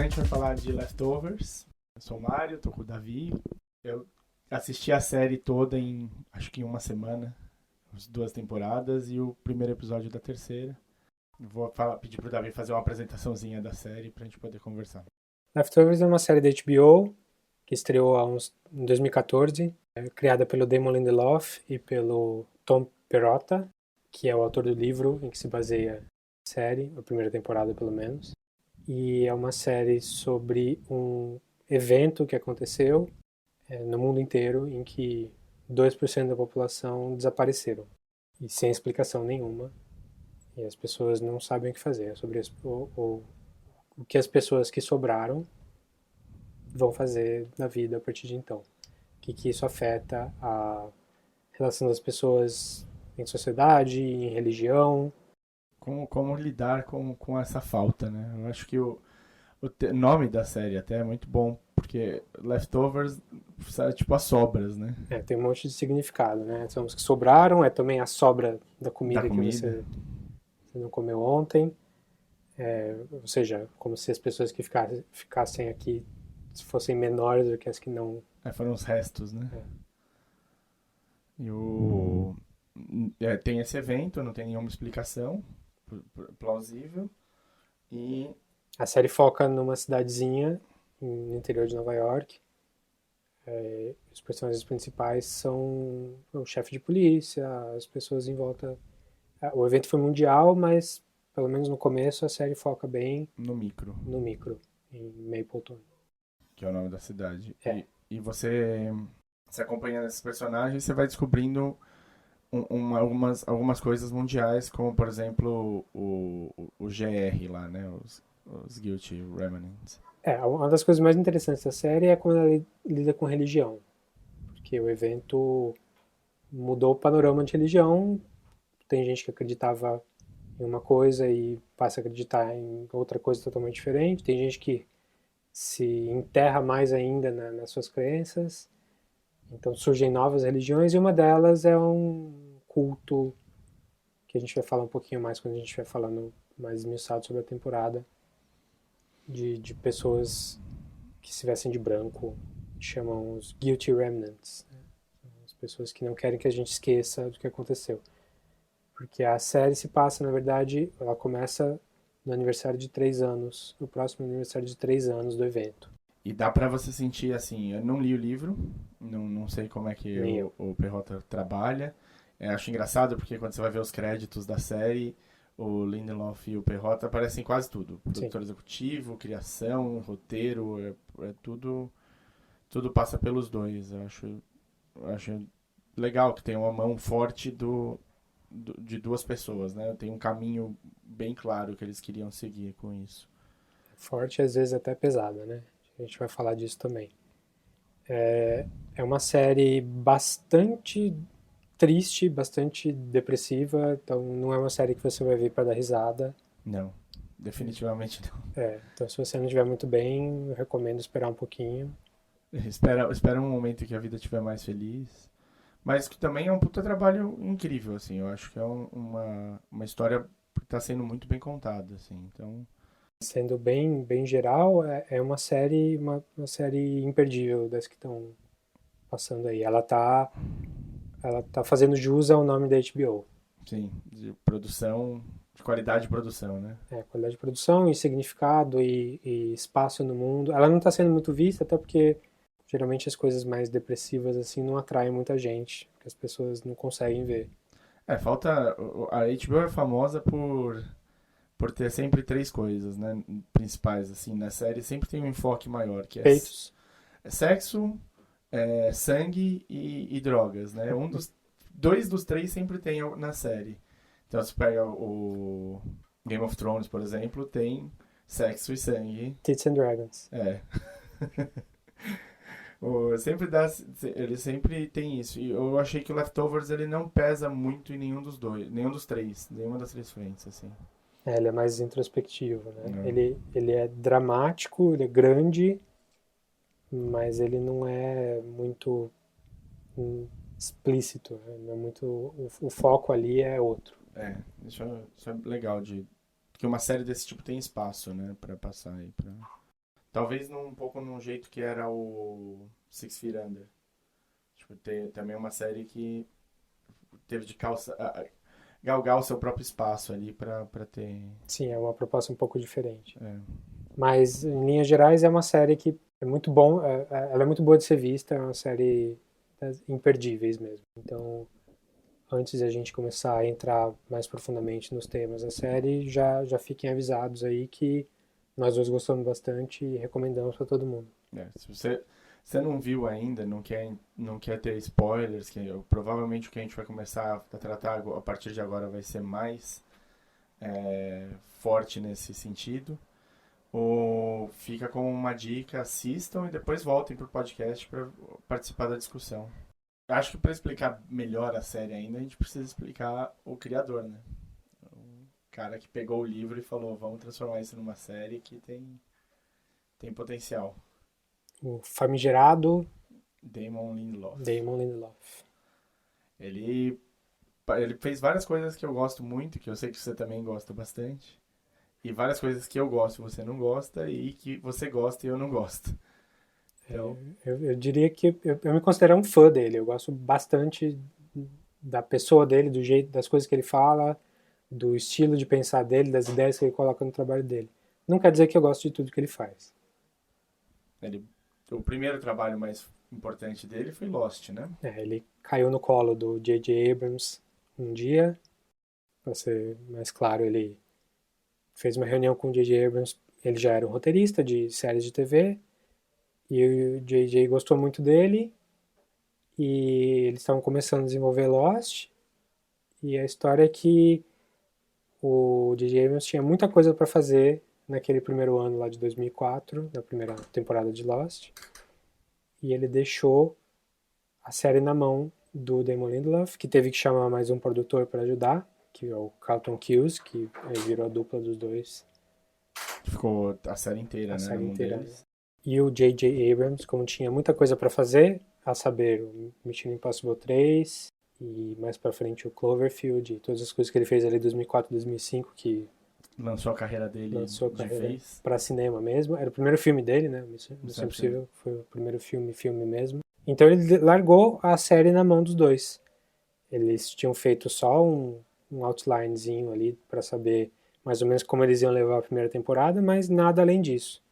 a gente vai falar de Leftovers. Eu sou o Mário, tô com o Davi. Eu assisti a série toda em, acho que em uma semana, as 2 temporadas e o primeiro episódio da terceira. Pedir pro Davi fazer uma apresentaçãozinha da série pra gente poder conversar. Leftovers é uma série da HBO que estreou em 2014, criada pelo Damon Lindelof e pelo Tom Perrotta, que é o autor do livro em que se baseia a série, a primeira temporada pelo menos. E é uma série sobre um evento que aconteceu no mundo inteiro em que 2% da população desapareceram e sem explicação nenhuma, e as pessoas não sabem o que fazer. É sobre o que as pessoas que sobraram vão fazer na vida a partir de então. O que isso afeta a relação das pessoas em sociedade, em religião. Como lidar com essa falta, né? Eu acho que o nome da série até é muito bom, porque Leftovers é tipo as sobras, né? Tem um monte de significado, né? São os que sobraram, é também a sobra da Da comida que comida. você não comeu ontem. Ou seja, como se as pessoas que ficassem aqui fossem menores do que as que não. Foram os restos, né? É. E tem esse evento, não tem nenhuma explicação plausível. E A série foca numa cidadezinha no interior de Nova York. Os personagens principais são o chefe de polícia, as pessoas em volta. O evento foi mundial, mas pelo menos no começo a série foca bem no micro, no micro, em Mapleton. que é o nome da cidade. É, E você se acompanhando esses personagens, você vai descobrindo algumas coisas mundiais, como por exemplo o GR lá, né? Os Guilty Remnants. uma das coisas mais interessantes da série é quando ela lida com religião, porque o evento mudou o panorama de religião. Tem gente que acreditava em uma coisa e passa a acreditar em outra coisa totalmente diferente. Tem gente que se enterra mais ainda nas suas crenças. Então surgem novas religiões e uma delas é um culto que a gente vai falar um pouquinho mais quando a gente vai falando mais esmiuçado sobre a temporada, de pessoas que se vestem de branco, chamam os Guilty Remnants, né? As pessoas que não querem que a gente esqueça do que aconteceu. Porque a série se passa, na verdade, ela começa no aniversário de 3 anos, no próximo aniversário de 3 anos do evento. E dá pra você sentir assim, eu não li o livro, não sei como é que Nem eu. o Perrota trabalha. Acho engraçado porque quando você vai ver os créditos da série, o Lindelof e o Perrota aparecem em quase tudo. Sim. Produtor executivo, criação, roteiro, tudo passa pelos dois. Eu acho legal que tem uma mão forte de duas pessoas, né? Tem um caminho bem claro que eles queriam seguir com isso. Forte e às vezes até pesada, né? A gente vai falar disso também. É uma série bastante triste, bastante depressiva, então não é uma série que você vai ver para dar risada. Não, definitivamente não. Então se você não estiver muito bem, eu recomendo esperar um pouquinho. Espera um momento que a vida estiver mais feliz. Mas que também é um puta trabalho incrível, assim. Eu acho que é uma história que está sendo muito bem contada, assim. Então, Sendo bem geral, é uma série imperdível das que estão passando aí. Ela tá fazendo jus ao nome da HBO. sim, de produção, de qualidade de produção, né? Qualidade de produção e significado e espaço no mundo. Ela não está sendo muito vista, até porque geralmente as coisas mais depressivas assim não atraem muita gente, porque as pessoas não conseguem ver. Falta. A HBO é famosa por ter sempre três coisas, né? Principais, assim, na série. Sempre tem um enfoque maior, que é Peitos. sexo, sangue e drogas, né? Dois dos três sempre tem na série. Então, você pega o Game of Thrones, por exemplo, tem sexo e sangue. Tits and Dragons. É. Ele sempre tem isso. E eu achei que o Leftovers ele não pesa muito em nenhum dos três, nenhuma das três frentes, assim. Ele é mais introspectivo, né? Não. Ele é dramático, ele é grande, mas ele não é muito explícito, né? Não é muito, o foco ali é outro. Isso é legal que uma série desse tipo tem espaço, né, pra passar aí. Talvez um pouco num jeito que era o Six Feet Under. Tipo, também uma série que teve de galgar o seu próprio espaço ali pra ter... Sim, é uma proposta um pouco diferente. É, Mas, em linhas gerais, é uma série que é muito bom, ela é muito boa de ser vista, é uma série das imperdíveis mesmo. Então, antes de a gente começar a entrar mais profundamente nos temas da série, já fiquem avisados aí que nós dois gostamos bastante e recomendamos para todo mundo. se você não viu ainda, não quer ter spoilers, provavelmente o que a gente vai começar a tratar a partir de agora vai ser mais forte nesse sentido. Ou fica com uma dica, assistam e depois voltem pro podcast para participar da discussão. Acho que para explicar melhor a série ainda, a gente precisa explicar o criador, né? O cara que pegou o livro e falou, vamos transformar isso numa série que tem potencial. O famigerado Damon Lindelof. Damon Lindelof. Ele fez várias coisas que eu gosto muito, que eu sei que você também gosta bastante. E várias coisas que eu gosto e você não gosta, e que você gosta e eu não gosto. Então, Eu diria que eu me considero um fã dele. Eu gosto bastante da pessoa dele, do jeito, das coisas que ele fala, do estilo de pensar dele, das ideias que ele coloca no trabalho dele. Não quer dizer que eu gosto de tudo que ele faz. o primeiro trabalho mais importante dele foi Lost, né? Ele caiu no colo do J.J. Abrams um dia, para ser mais claro, ele fez uma reunião com o J.J. Abrams. Ele já era um roteirista de séries de TV e o J.J. gostou muito dele e eles estavam começando a desenvolver Lost. E a história é que o J.J. Abrams tinha muita coisa para fazer naquele primeiro ano lá de 2004, na primeira temporada de Lost, e ele deixou a série na mão do Damon Lindelof, que teve que chamar mais um produtor para ajudar, que é o Carlton Cuse, que virou a dupla dos dois. Ficou a série inteira, A né? série Na mão inteira. deles. E o J.J. Abrams, como tinha muita coisa para fazer, a saber, o Mission Impossible 3 e mais para frente o Cloverfield e todas as coisas que ele fez ali em 2004, 2005, que Lançou a carreira dele lançou a de carreira vez. para cinema mesmo. Era o primeiro filme dele, né? Missão Missão Impossível foi o primeiro filme mesmo. Então ele largou a série na mão dos dois. Eles tinham feito só um outlinezinho ali para saber mais ou menos como eles iam levar a primeira temporada, mas nada além disso.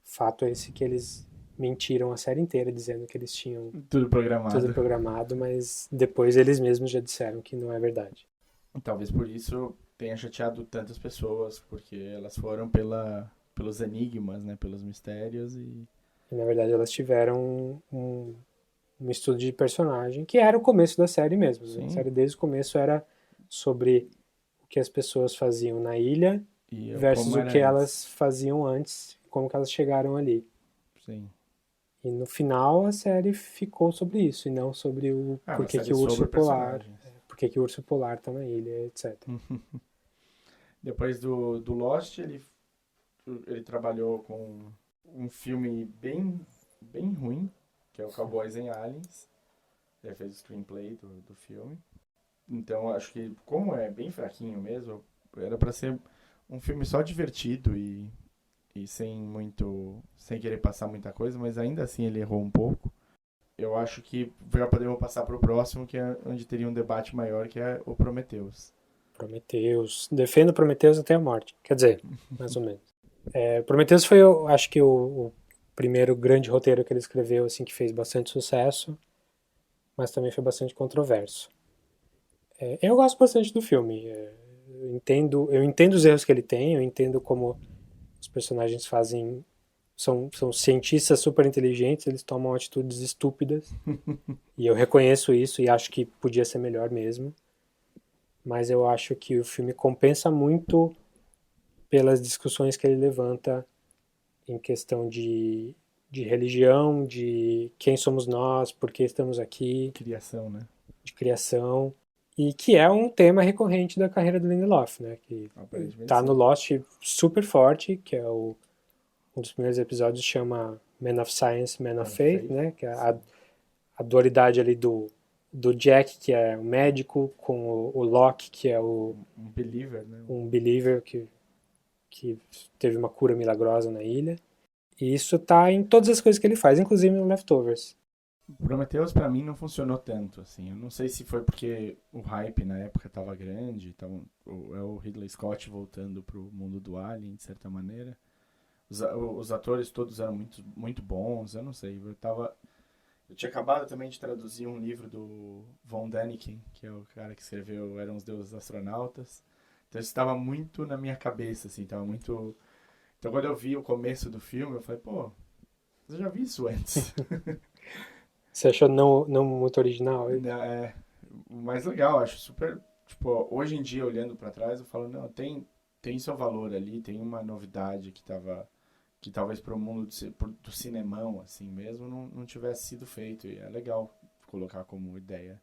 Fato é esse que eles mentiram a série inteira dizendo que eles tinham Tudo programado. tudo programado, mas depois eles mesmos já disseram que não é verdade. Talvez por isso tenha chateado tantas pessoas, porque elas foram pelos enigmas, né? Pelos mistérios e E, na verdade elas tiveram um estudo de personagem, que era o começo da série mesmo. Né? A série desde o começo era sobre o que as pessoas faziam na ilha versus como o era que antes. elas faziam antes, como que elas chegaram ali. Sim. E no final a série ficou sobre isso, e não sobre o Uma porquê série que o urso sobre polar, personagens. porque que o urso polar tá na ilha, etc. Depois do Lost, ele trabalhou com um filme bem ruim, que é o Cowboys and Aliens. Ele fez o screenplay do filme. Então, acho que, como é bem fraquinho mesmo, era pra ser um filme só divertido e sem querer passar muita coisa, mas ainda assim ele errou um pouco. Eu acho que já podemos passar pro próximo, que é onde teria um debate maior, que é o Prometheus. Prometheus, defendo Prometheus até a morte, quer dizer, mais ou menos. Prometheus foi, eu acho que o primeiro grande roteiro que ele escreveu, assim, que fez bastante sucesso, mas também foi bastante controverso. Eu gosto bastante do filme. Eu entendo os erros que ele tem, eu entendo como os personagens são cientistas super inteligentes, eles tomam atitudes estúpidas, e eu reconheço isso e acho que podia ser melhor mesmo. Mas eu acho que o filme compensa muito pelas discussões que ele levanta em questão de religião, de quem somos nós, por que estamos aqui, Criação, né? de criação, e que é um tema recorrente da carreira do Lindelof, né? Que tá no Lost super forte, que é um dos primeiros episódios chama Man of Science, Man of Faith, né? Que é a dualidade ali do Jack, que é um médico, com o Locke, que é um believer, né? um believer que teve uma cura milagrosa na ilha. E isso tá em todas as coisas que ele faz, inclusive no Leftovers. Prometheus pra mim não funcionou tanto, assim. Eu não sei se foi porque o hype na época tava grande, então é o Ridley Scott voltando pro mundo do Alien, de certa maneira. Os atores todos eram muito, muito bons, eu não sei. Eu tinha acabado também de traduzir um livro do Von Däniken, que é o cara que escreveu Eram os Deuses Astronautas. Então isso estava muito na minha cabeça, assim, tava muito... Então quando eu vi o começo do filme, eu falei, pô, eu já vi isso antes. Você achou não muito original? É, o mais legal, acho super. Tipo, hoje em dia, olhando pra trás, eu falo, não, tem seu valor ali, tem uma novidade que tava. Que talvez pro mundo do cinemão, assim mesmo, não tivesse sido feito. E é legal colocar como ideia.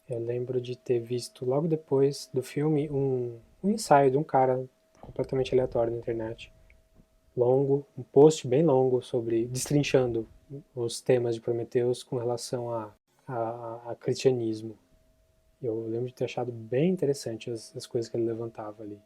Eu lembro de ter visto logo depois do filme um ensaio de um cara completamente aleatório na internet, longo, um post bem longo sobre destrinchando os temas de Prometheus com relação a cristianismo. Eu lembro de ter achado bem interessante as coisas que ele levantava ali.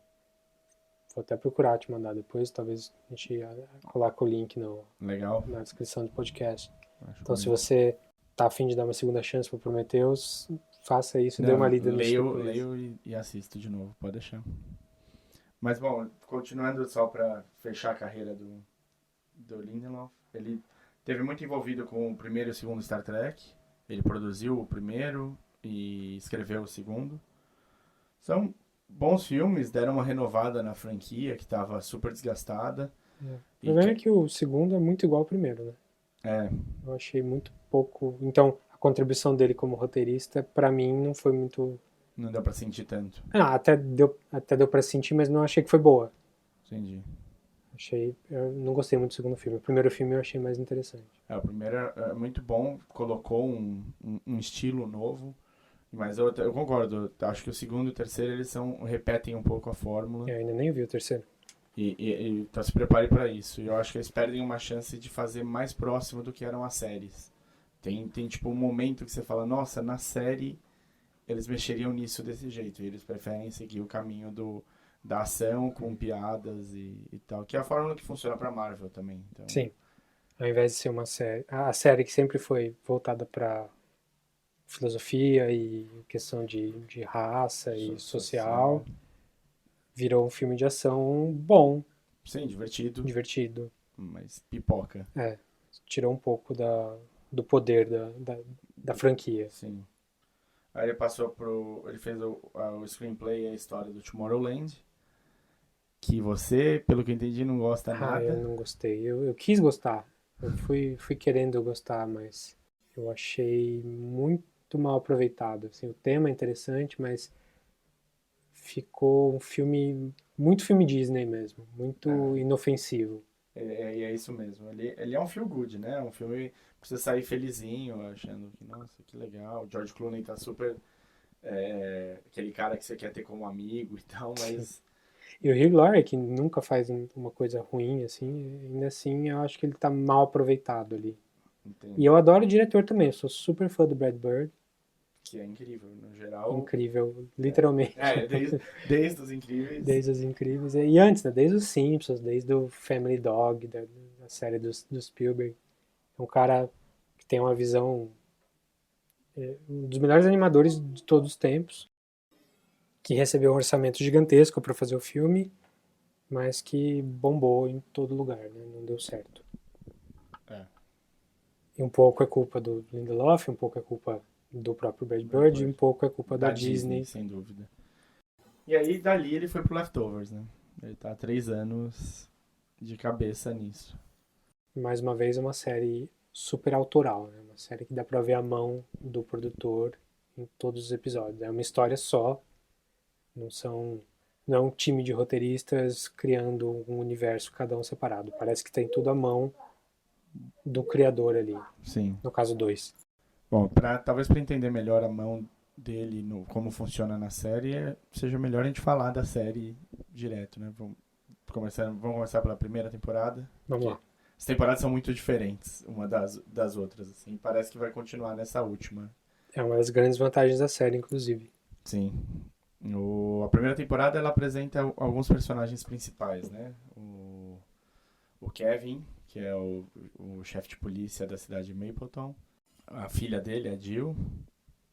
Vou até procurar te mandar depois, talvez a gente coloque o link Legal, na descrição do podcast. acho Então, se bonito. você tá afim de dar uma segunda chance para Prometheus, faça isso e dê uma Não, lida nisso depois. leio e assisto de novo, pode deixar. Mas bom, continuando só pra fechar a carreira do Lindelof, ele teve muito envolvido com o primeiro e o segundo Star Trek. Ele produziu o primeiro e escreveu o segundo. São bons filmes, deram uma renovada na franquia que estava super desgastada. É. O E problema é que o segundo é muito igual ao primeiro, né? é, Eu achei muito pouco. Então, a contribuição dele como roteirista, pra mim, não foi muito. não deu pra sentir tanto. Ah, até deu pra sentir, mas não achei que foi boa. Entendi. Eu não gostei muito do segundo filme. O primeiro filme eu achei mais interessante. O primeiro é muito bom, colocou um estilo novo. Mas eu concordo, eu acho que o segundo e o terceiro repetem um pouco a fórmula. Eu ainda nem vi o terceiro. Então se prepare para isso. E eu acho que eles perdem uma chance de fazer mais próximo do que eram as séries. Tem tipo um momento que você fala, nossa, na série eles mexeriam nisso desse jeito. E eles preferem seguir o caminho da ação com piadas e tal. Que é a fórmula que funciona pra Marvel também. Então, Sim. Ao invés de ser uma série. A série que sempre foi voltada pra filosofia e questão de raça e social, virou um filme de ação bom, Sim, divertido, divertido. mas pipoca. É, tirou um pouco do poder da franquia. Sim. Aí ele passou ele fez o screenplay e a história do Tomorrowland. Que você, pelo que eu entendi, não gosta Ah, eu nada. não gostei. Eu quis gostar. Eu fui querendo gostar, mas eu achei muito mal aproveitado. Assim, o tema é interessante, mas ficou um filme, muito filme Disney mesmo, muito É, inofensivo. é isso mesmo. Ele é um feel good, né? Um filme pra você sair felizinho, achando que, nossa, que legal. O George Clooney tá super. Aquele cara que você quer ter como amigo e tal, mas. E o Hugh Laurie, que nunca faz uma coisa ruim, assim, ainda assim eu acho que ele tá mal aproveitado ali. E Entendo. eu adoro o diretor também, eu sou super fã do Brad Bird, Que é incrível, no geral. incrível, literalmente, Desde os incríveis. desde os incríveis, e antes, né, desde os Simpsons, desde o Family Dog, da série do Spielberg. É um cara que tem uma visão, um dos melhores animadores de todos os tempos, que recebeu um orçamento gigantesco para fazer o filme, mas que bombou em todo lugar, né, não deu certo. É, E um pouco é culpa do Lindelof, um pouco é culpa do próprio Brad Bird, e um pouco é culpa da da Disney, Disney. sem dúvida. E aí, dali, ele foi pro Leftovers, né? Ele tá há 3 anos de cabeça nisso. Mais uma vez, é uma série super autoral, né? Uma série que dá pra ver a mão do produtor em todos os episódios. É uma história só, não é um time de roteiristas criando um universo, cada um separado. Parece que tem tudo à mão do criador ali, Sim. no caso 2. Bom, talvez para entender melhor a mão dele, como funciona na série, seja melhor a gente falar da série direto, né? Vamos começar pela primeira temporada. Vamos lá. As temporadas são muito diferentes uma das outras, assim. Parece que vai continuar nessa última. É uma das grandes vantagens da série, inclusive. Sim. A primeira temporada ela apresenta alguns personagens principais, né? O Kevin, que é o chefe de polícia da cidade de Mapleton. A filha dele, a Jill,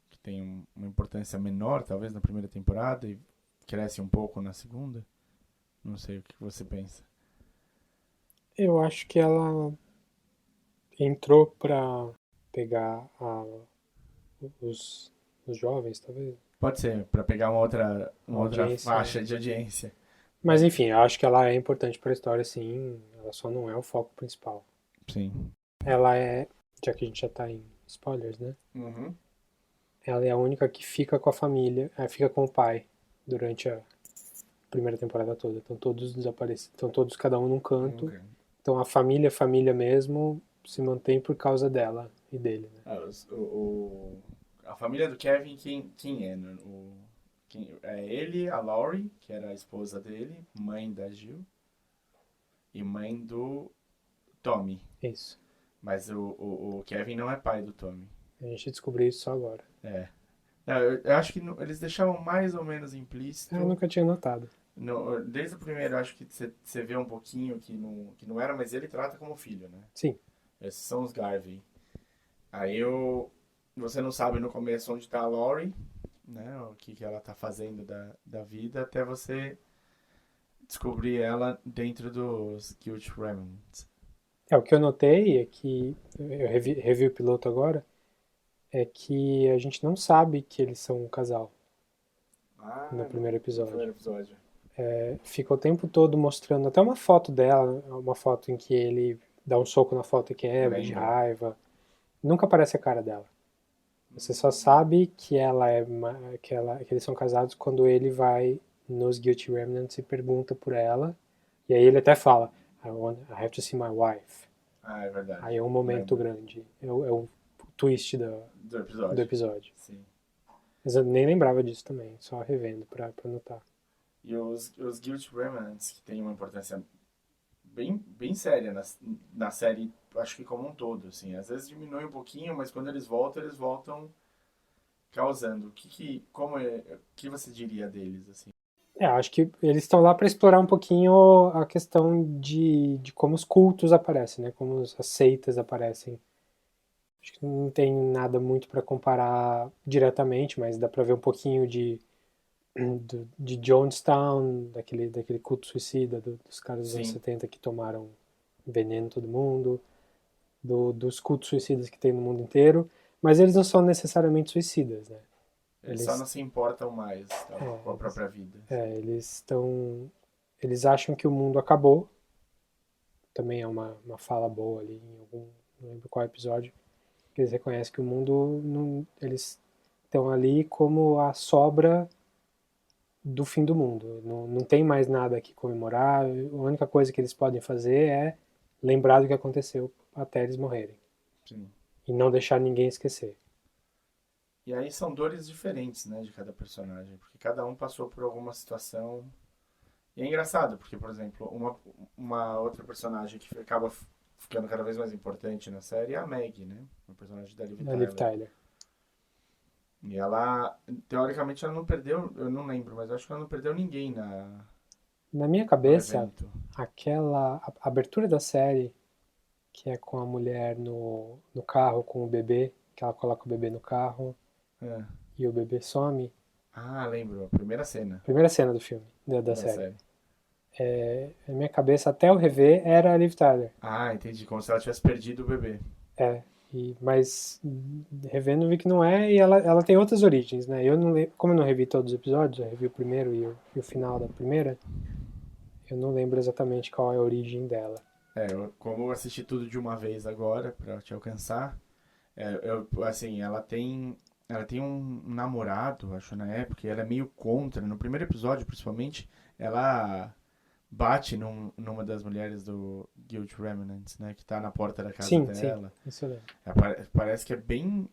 que tem uma importância menor, talvez, na primeira temporada e cresce um pouco na segunda. Não sei o que você pensa. Eu acho que ela entrou pra pegar os, os jovens, talvez. Pode ser, para pegar uma outra Audiência. faixa de audiência. Mas enfim, eu acho que ela é importante pra história, sim. Ela só não é o foco principal. Sim. Ela é, já que a gente já tá em spoilers, né? Uhum. Ela é a única que fica com a família, fica com o pai durante a primeira temporada toda. Então todos desaparecem, estão todos cada um num canto. Ok. Então a família mesmo, se mantém por causa dela e dele, né? A família do Kevin, quem é? Né? É ele, a Laurie, que era a esposa dele, mãe da Jill, e mãe do Tommy. Isso. Mas o Kevin não é pai do Tommy. A gente descobriu isso só agora. É. Eu acho que eles deixavam mais ou menos implícito. Eu nunca tinha notado. Desde o primeiro, acho que você vê um pouquinho que não era, mas ele trata como filho, né? Sim. Esses são os Garvey. Aí você não sabe no começo onde tá a Laurie, né? O que ela tá fazendo da vida, até você descobrir ela dentro dos Guilt Remnants. O que eu notei é que, eu revi o piloto agora, é que a gente não sabe que eles são um casal no primeiro No episódio. primeiro episódio. Fica o tempo todo mostrando até uma foto dela, uma foto em que ele dá um soco na foto e quebra de Lembra. raiva. Nunca aparece a cara dela. Você só sabe que que eles são casados quando ele vai nos Guilty Remnants e pergunta por ela. E aí ele até fala, I have to see my wife. Ah, é verdade. Aí é um momento Lembro. grande. É o twist Do episódio. Sim. Mas eu nem lembrava disso também, só revendo pra notar. E os Guilt Remnants, que tem uma importância bem séria na série, acho que como um todo, assim. Às vezes diminui um pouquinho, mas quando eles voltam causando. O que você diria deles, assim? Acho que eles estão lá para explorar um pouquinho a questão de como os cultos aparecem, né? Como as seitas aparecem. Acho que não tem nada muito para comparar diretamente, mas dá para ver um pouquinho de Jonestown, daquele culto suicida dos caras dos anos Sim. 70 que tomaram veneno em todo mundo, dos cultos suicidas que tem no mundo inteiro, mas eles não são necessariamente suicidas, né? Eles só não se importam mais com a própria vida. Eles acham que o mundo acabou, também é uma fala boa ali em algum, não lembro qual episódio, que eles reconhecem que o mundo, não, eles estão ali como a sobra do fim do mundo. Não tem mais nada que comemorar. A única coisa que eles podem fazer é lembrar do que aconteceu até eles morrerem. Sim. E não deixar ninguém esquecer. E aí são dores diferentes, né, de cada personagem, porque cada um passou por alguma situação. E é engraçado, porque, por exemplo, uma outra personagem que acaba ficando cada vez mais importante na série é a Maggie, né? Uma personagem da Liv Tyler. E ela, teoricamente, ela não perdeu, eu não lembro, mas eu acho que ela não perdeu ninguém Na minha no cabeça, evento. a abertura da série, que é com a mulher no carro com o bebê, que ela coloca o bebê no carro É. e o bebê some. Ah, lembro, a primeira cena Primeira cena do filme, da da série. série. Na minha cabeça, até eu rever, era a Liv Tyler. Ah, entendi, como se ela tivesse perdido o bebê. Mas revendo vi que não é, e ela tem outras origens, né? Eu não como eu não revi todos os episódios, eu revi o primeiro e o final da primeira, eu não lembro exatamente qual é a origem dela. Como eu assisti tudo de uma vez agora, pra te alcançar, assim, ela tem um namorado, acho, na época, e ela é meio contra. No primeiro episódio, principalmente, ela bate numa das mulheres do Guilt Remnants, né? Que tá na porta da casa Sim, dela. isso eu lembro. Parece que é bem...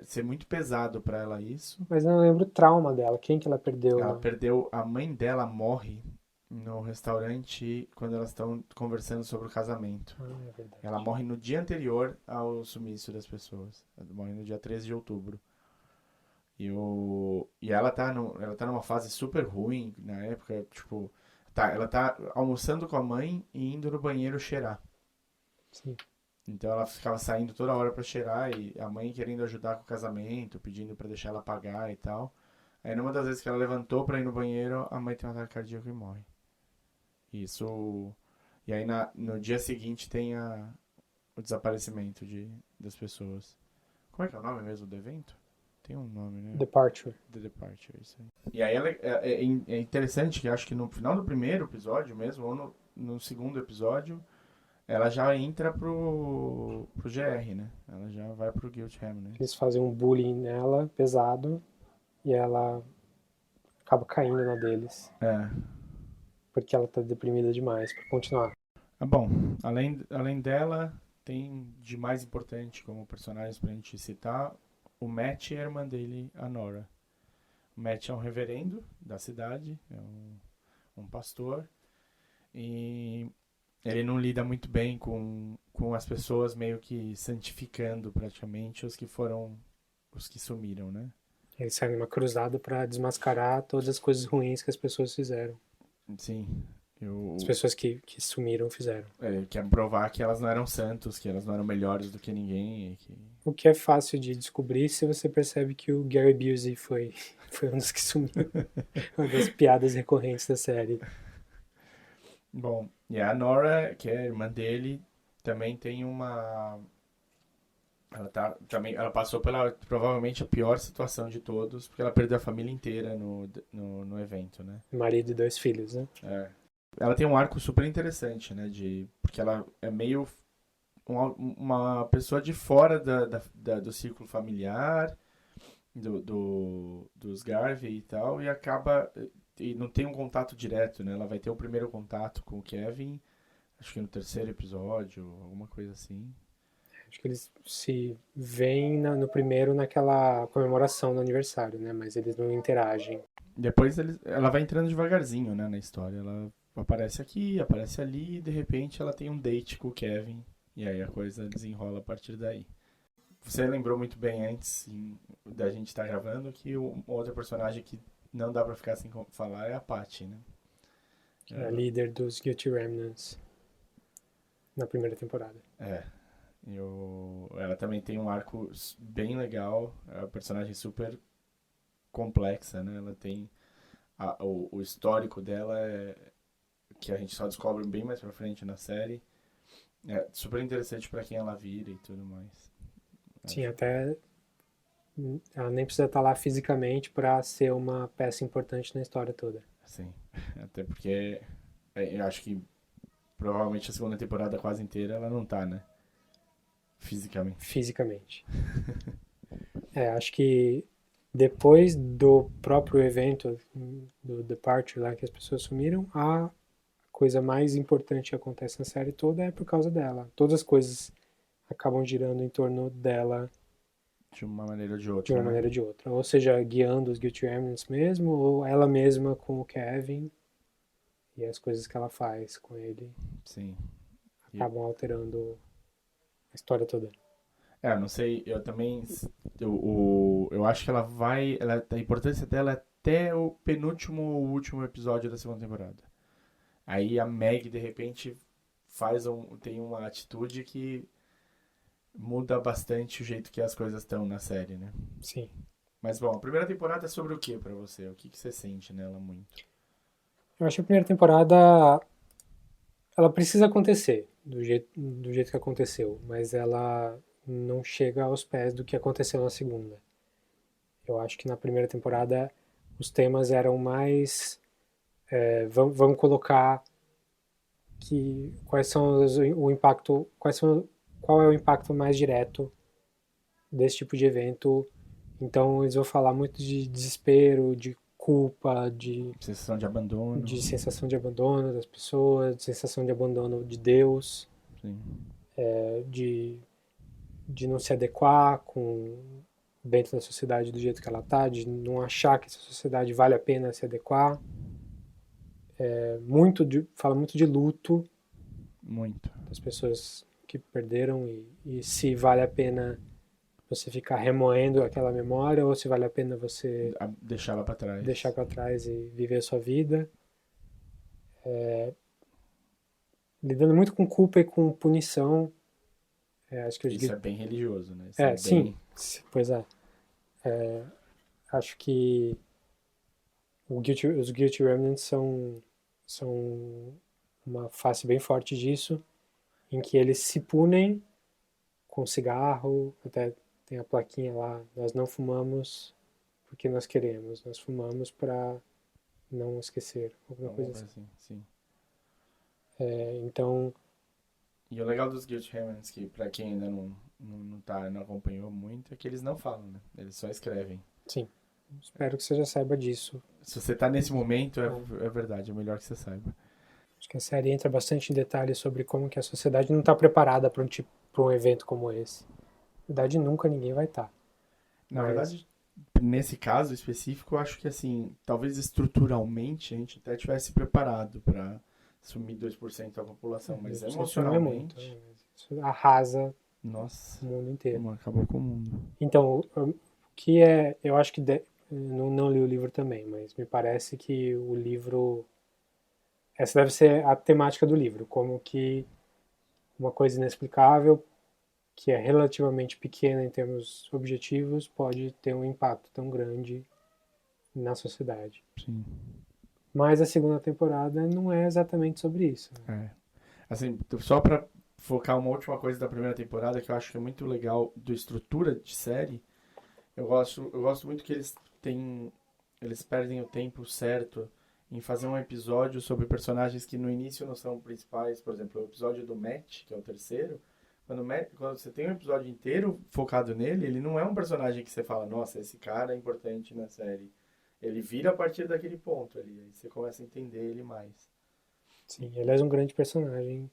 ser muito pesado pra ela isso. Mas eu não lembro o trauma dela, quem que ela perdeu. Ela perdeu... A mãe dela morre no restaurante quando elas estão conversando sobre o casamento. É verdade. Ela morre no dia anterior ao sumiço das pessoas. Ela morre no dia 13 de outubro. E ela tá numa fase super ruim na época, tipo, ela tá almoçando com a mãe e indo no banheiro cheirar. Sim. Então ela ficava saindo toda hora pra cheirar e a mãe querendo ajudar com o casamento, pedindo pra deixar ela pagar e tal. Aí numa das vezes que ela levantou pra ir no banheiro, a mãe tem um ataque cardíaco e morre. Isso. E aí no dia seguinte tem o desaparecimento das pessoas. Como é que é o nome mesmo do evento? Tem um nome, né? Departure. The Departure, isso aí. E aí é interessante que acho que no final do primeiro episódio mesmo, ou no segundo episódio, ela já entra pro GR, né? Ela já vai pro Guild Eles Remnants. fazem um bullying nela, pesado, e ela acaba caindo na deles. É. Porque ela tá deprimida demais pra continuar. Bom, além dela, tem de mais importante como personagens pra gente citar, o Matt e a irmã dele, a Nora. O Matt é um reverendo da cidade, é um pastor, e ele não lida muito bem com as pessoas meio que santificando praticamente os que sumiram, né? Ele sai numa cruzada pra desmascarar todas as coisas ruins que as pessoas fizeram. Sim, As eu, pessoas que sumiram fizeram. ele quer provar que elas não eram santos, que elas não eram melhores do que ninguém. O que é fácil de descobrir se você percebe que o Gary Busey foi um dos que sumiu. Uma das piadas recorrentes da série. Bom, e a Nora, que é a irmã dele, também tem ela passou pela provavelmente a pior situação de todos, porque ela perdeu a família inteira no evento, né? Marido e 2 filhos, né? É. Ela tem um arco super interessante, né? Porque ela é meio uma pessoa de fora do círculo familiar, dos Garvey e tal, e acaba. E não tem um contato direto, né? Ela vai ter o primeiro contato com o Kevin, acho que no terceiro episódio, alguma coisa assim. Acho que eles se veem no primeiro naquela comemoração do aniversário, né? Mas eles não interagem. Depois ela vai entrando devagarzinho, né, na história. Ela aparece aqui, aparece ali, e de repente ela tem um date com o Kevin. E aí a coisa desenrola a partir daí. Você lembrou muito bem antes da gente estar gravando que o outro personagem que não dá pra ficar sem falar é a Patty, né? Que é a líder dos Guilty Remnants na primeira temporada. É. Ela também tem um arco bem legal. É uma personagem super complexa, né? Ela tem o histórico dela que a gente só descobre bem mais pra frente na série. É super interessante pra quem ela vira e tudo mais. Sim, Acho. até ela nem precisa estar lá fisicamente para ser uma peça importante na história toda. Sim. Até porque eu acho que provavelmente a segunda temporada quase inteira ela não tá, né? Fisicamente. Fisicamente. Acho que depois do próprio evento do Departure lá que as pessoas sumiram, a coisa mais importante que acontece na série toda é por causa dela. Todas as coisas acabam girando em torno dela De uma maneira ou de de outra, uma né? maneira ou de outra. Ou seja, guiando os Guilty Remnants mesmo, ou ela mesma com o Kevin e as coisas que ela faz com ele Sim. acabam alterando a história toda. Eu não sei, eu também. Eu acho que ela vai. A importância dela é até o penúltimo ou último episódio da segunda temporada. Aí a Meg, de repente, tem uma atitude que muda bastante o jeito que as coisas estão na série, né? Sim. Mas bom, a primeira temporada é sobre o que pra você? O que você sente nela muito? Eu acho que a primeira temporada ela precisa acontecer do jeito que aconteceu, mas ela não chega aos pés do que aconteceu na segunda. Eu acho que na primeira temporada os temas eram mais vamos colocar que quais são o impacto, qual é o impacto mais direto desse tipo de evento. Então eles vão falar muito de desespero, de culpa, Sensação de abandono. de sensação de abandono das pessoas, de sensação de abandono de Deus, Sim. de, de não se adequar com dentro da sociedade do jeito que ela está, de não achar que essa sociedade vale a pena se adequar. Fala muito de luto Muito. das pessoas que perderam e se vale a pena você ficar remoendo aquela memória ou se vale a pena você Deixar ela pra deixar trás. para trás e viver a sua vida. Lidando muito com culpa e com punição Acho que Isso é bem religioso, né? Isso é sim, bem... pois é. Acho que os Guilty Remnants são uma face bem forte disso, em que eles se punem com cigarro, até tem a plaquinha lá, nós não fumamos porque nós queremos, nós fumamos para não esquecer, alguma Alguma coisa coisa assim. assim, sim. Então, E o legal dos Guilty Remnants, que pra quem ainda não acompanhou muito, é que eles não falam, né? Eles só escrevem. sim, espero que você já saiba disso. Se você tá nesse momento, é verdade, é melhor que você saiba. Acho que a série entra bastante em detalhes sobre como que a sociedade não está preparada para um evento como esse. Na verdade, nunca ninguém vai estar. Na Mas, verdade, nesse caso específico, eu acho que assim, talvez estruturalmente a gente até tivesse preparado pra sumir 2% da população, mas 2% não é muito, né? emocionalmente, Mas isso arrasa nossa, o mundo inteiro. acabou com o mundo. Então, o que eu acho que, não li o livro também, mas me parece que o livro, essa deve ser a temática do livro, como que uma coisa inexplicável, que é relativamente pequena em termos objetivos, pode ter um impacto tão grande na sociedade. Sim. Mas a segunda temporada não é exatamente sobre isso, né? É. Assim, só pra focar uma última coisa da primeira temporada que eu acho que é muito legal do estrutura de série, eu gosto muito que eles perdem o tempo certo em fazer um episódio sobre personagens que no início não são principais. Por exemplo, o episódio do Matt, que é o terceiro, quando você tem um episódio inteiro focado nele, ele não é um personagem que você fala, nossa, esse cara é importante na série. Ele vira a partir daquele ponto ali, aí você começa a entender ele mais. Sim, ele é um grande personagem.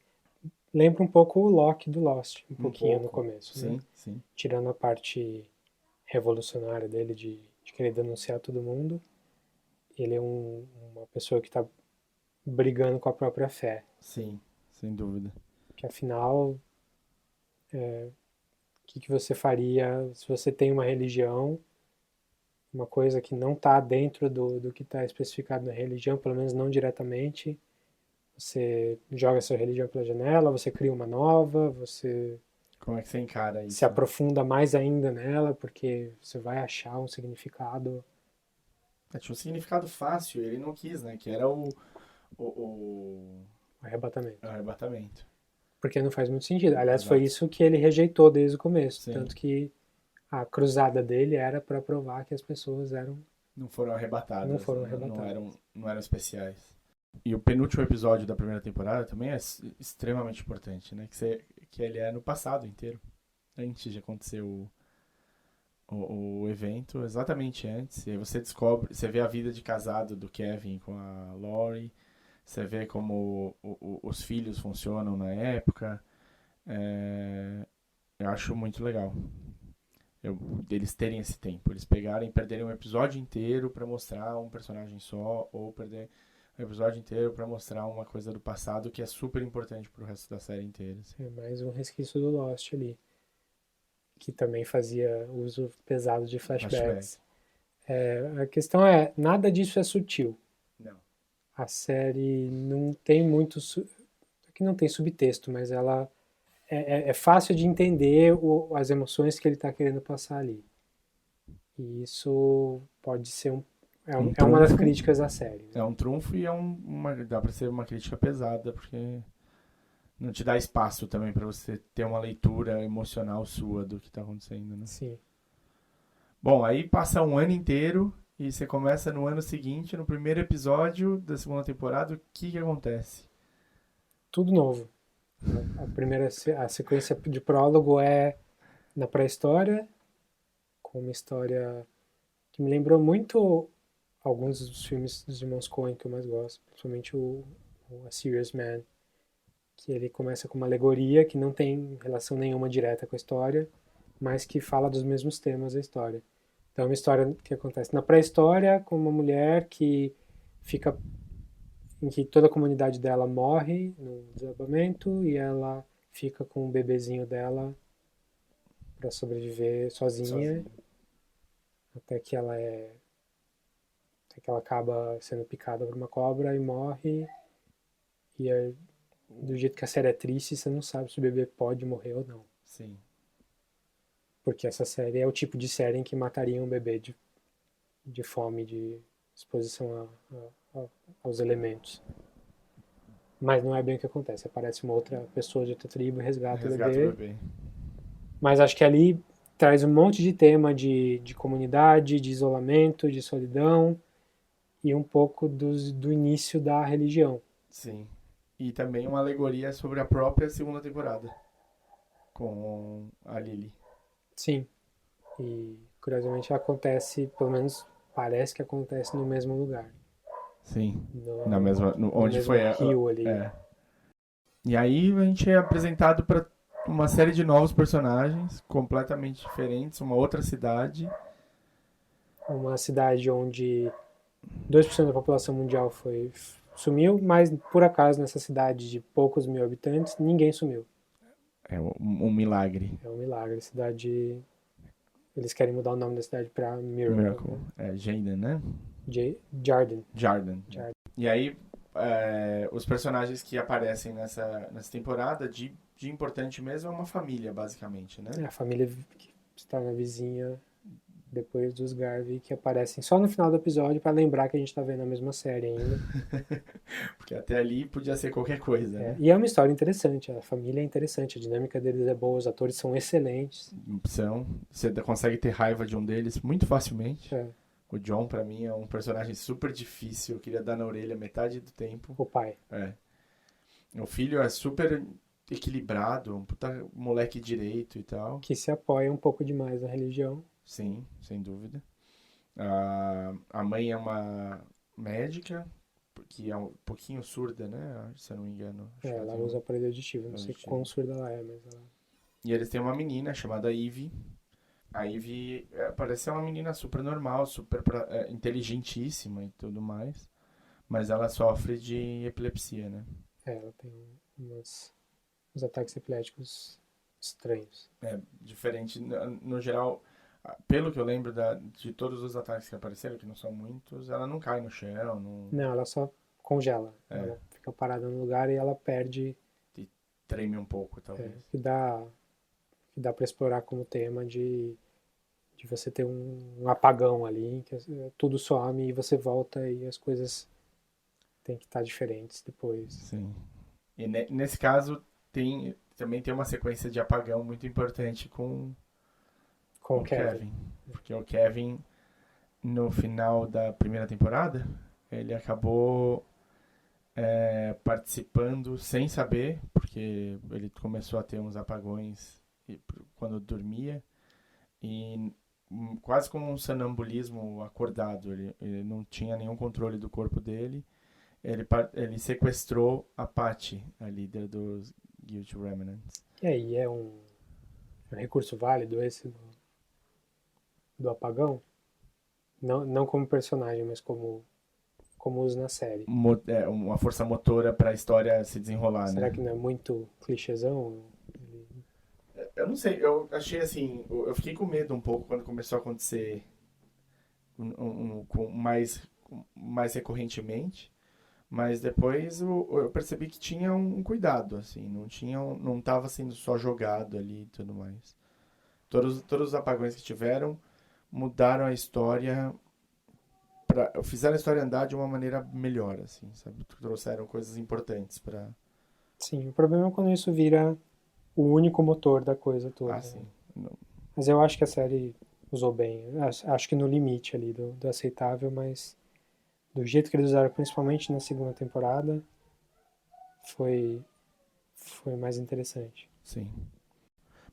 Lembra um pouco o Loki do Lost, um Um pouquinho no pouco, começo, né? sim, sim. Tirando a parte revolucionária dele de querer denunciar todo mundo, ele é uma pessoa que está brigando com a própria fé. Sim, sem dúvida. Que afinal, o que você faria se você tem uma religião, uma coisa que não está dentro do que está especificado na religião, pelo menos não diretamente? Você joga sua religião pela janela, você cria uma nova, você Como é que você encara se isso? aprofunda mais ainda nela, porque você vai achar um significado. Tinha um significado fácil, ele não quis, né? Que era o Arrebatamento. arrebatamento. Porque não faz muito sentido. Aliás, foi Exato. isso que ele rejeitou desde o começo. Sim. Tanto que a cruzada dele era para provar que as pessoas Não foram não arrebatadas, foram não arrebatadas. eram especiais. E o penúltimo episódio da primeira temporada também é extremamente importante, né? Que ele é no passado inteiro. Antes de acontecer o evento, exatamente antes. E aí você descobre, você vê a vida de casado do Kevin com a Lori, você vê como os filhos funcionam na época. Eu acho muito legal. Eles terem esse tempo. Eles pegarem e perderem um episódio inteiro pra mostrar um personagem só, ou perder um episódio inteiro pra mostrar uma coisa do passado que é super importante pro resto da série inteira. Assim. É mais um resquício do Lost ali, que também fazia uso pesado de Flashback. flashbacks. A questão é, nada disso é sutil. Não. A série não tem muito. Aqui não tem subtexto, mas ela é fácil de entender as emoções que ele está querendo passar ali. E isso pode ser Um é uma das trunfo. críticas da série. Né? É um trunfo e dá pra ser uma crítica pesada, porque não te dá espaço também pra você ter uma leitura emocional sua do que tá acontecendo, né? Sim, Bom, aí passa um ano inteiro e você começa no ano seguinte, no primeiro episódio da segunda temporada, o que acontece? tudo novo. A sequência de prólogo é na pré-história, com uma história que me lembrou muito alguns dos filmes dos irmãos Coen que eu mais gosto, principalmente o A Serious Man, que ele começa com uma alegoria que não tem relação nenhuma direta com a história, mas que fala dos mesmos temas da história. Então é uma história que acontece na pré-história com uma mulher que fica em que toda a comunidade dela morre no desabamento e ela fica com o bebezinho dela para sobreviver sozinha Sozinho. até que até que ela acaba sendo picada por uma cobra e morre. E do jeito que a série é triste, você não sabe se o bebê pode morrer ou não. Sim. Porque essa série é o tipo de série em que mataria um bebê de fome, de exposição aos elementos. Mas não é bem o que acontece. Aparece uma outra pessoa de outra tribo e resgata o Resgata o bebê. bebê. Mas acho que ali traz um monte de tema de comunidade, de isolamento, de solidão e um pouco do início da religião. Sim. E também uma alegoria sobre a própria segunda temporada. Com a Lily. Sim. E curiosamente acontece, pelo menos parece que acontece no mesmo lugar. Sim. Na No, mesma. no Onde mesmo foi ela. rio ali. É. E aí a gente é apresentado para uma série de novos personagens completamente diferentes, uma outra cidade. Uma cidade onde 2% da população mundial sumiu, mas por acaso nessa cidade de poucos mil habitantes, ninguém sumiu. É um milagre. É um milagre. A cidade. Eles querem mudar o nome da cidade para Miracle, Miracle. né? É Jaden, né? Jarden. Jarden. Jarden. E aí, os personagens que aparecem nessa temporada, de importante mesmo, é uma família, basicamente, né? É a família que está na vizinha depois dos Garvey, que aparecem só no final do episódio para lembrar que a gente está vendo a mesma série ainda. Porque até ali podia ser qualquer coisa, né? E é uma história interessante, a família é interessante, a dinâmica deles é boa, os atores são excelentes. Você consegue ter raiva de um deles muito facilmente. É, O John, pra mim, é um personagem super difícil. Eu queria dar na orelha metade do tempo. o pai. É. O filho é super equilibrado, um puta moleque direito e tal. Que se apoia um pouco demais na religião. Sim, sem dúvida. A mãe é uma médica, que é um pouquinho surda, né? Se eu não me engano. Acho que Ela tem usa aparelho auditivo, não sei auditivo. quão surda ela é, mas ela... E eles têm uma menina chamada Ivy. A Ivy parece ser uma menina super normal, super inteligentíssima e tudo mais. Mas ela sofre de epilepsia, né? Ela tem uns ataques epiléticos estranhos. É diferente, no geral, pelo que eu lembro de todos os ataques que apareceram, que não são muitos, ela não cai no chão, não, Não, ela só congela. é, Ela fica parada no lugar e ela perde. e treme um pouco, talvez. Que dá para explorar como tema de você ter um apagão ali, que tudo some e você volta e as coisas têm que estar diferentes depois. Sim. E nesse caso, também tem uma sequência de apagão muito importante Com com o o Kevin. Kevin. Porque o Kevin, no final da primeira temporada, ele acabou participando sem saber, porque ele começou a ter uns apagões quando dormia e quase como um sonambulismo acordado. Ele não tinha nenhum controle do corpo dele. Ele sequestrou a Patty, a líder dos Guilty Remnants. E aí, é um recurso válido esse do apagão? Não como personagem, mas como uso na série. Uma força motora para a história se desenrolar, Será né? que não é muito clichêzão? Eu não sei, eu achei assim, eu fiquei com medo um pouco quando começou a acontecer mais recorrentemente, mas depois eu percebi que tinha um cuidado, assim, não estava sendo só jogado ali e tudo mais. Todos os apagões que tiveram mudaram a história, fizeram a história andar de uma maneira melhor, assim, sabe? Trouxeram coisas importantes para. Sim, o problema é quando isso vira o único motor da coisa toda. Ah, sim. Mas eu acho que a série usou bem. Acho que no limite ali do aceitável, mas do jeito que eles usaram, principalmente na segunda temporada, foi mais interessante. Sim.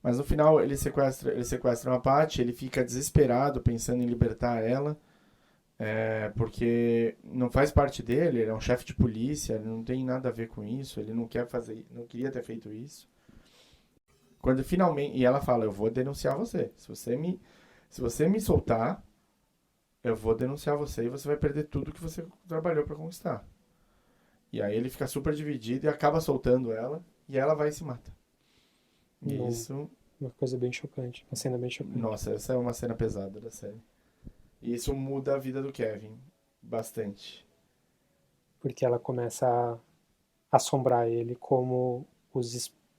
Mas no final eles sequestram a Patty, ele fica desesperado pensando em libertar ela, porque não faz parte dele, ele é um chefe de polícia, ele não tem nada a ver com isso, ele não queria ter feito isso. Quando finalmente, e ela fala, eu vou denunciar você. Se você me soltar, eu vou denunciar você e você vai perder tudo que você trabalhou para conquistar. E aí ele fica super dividido e acaba soltando ela e ela vai e se mata. E isso, Uma coisa bem chocante, uma cena bem chocante. nossa, essa é uma cena pesada da série. E isso muda a vida do Kevin bastante. Porque ela começa a assombrar ele como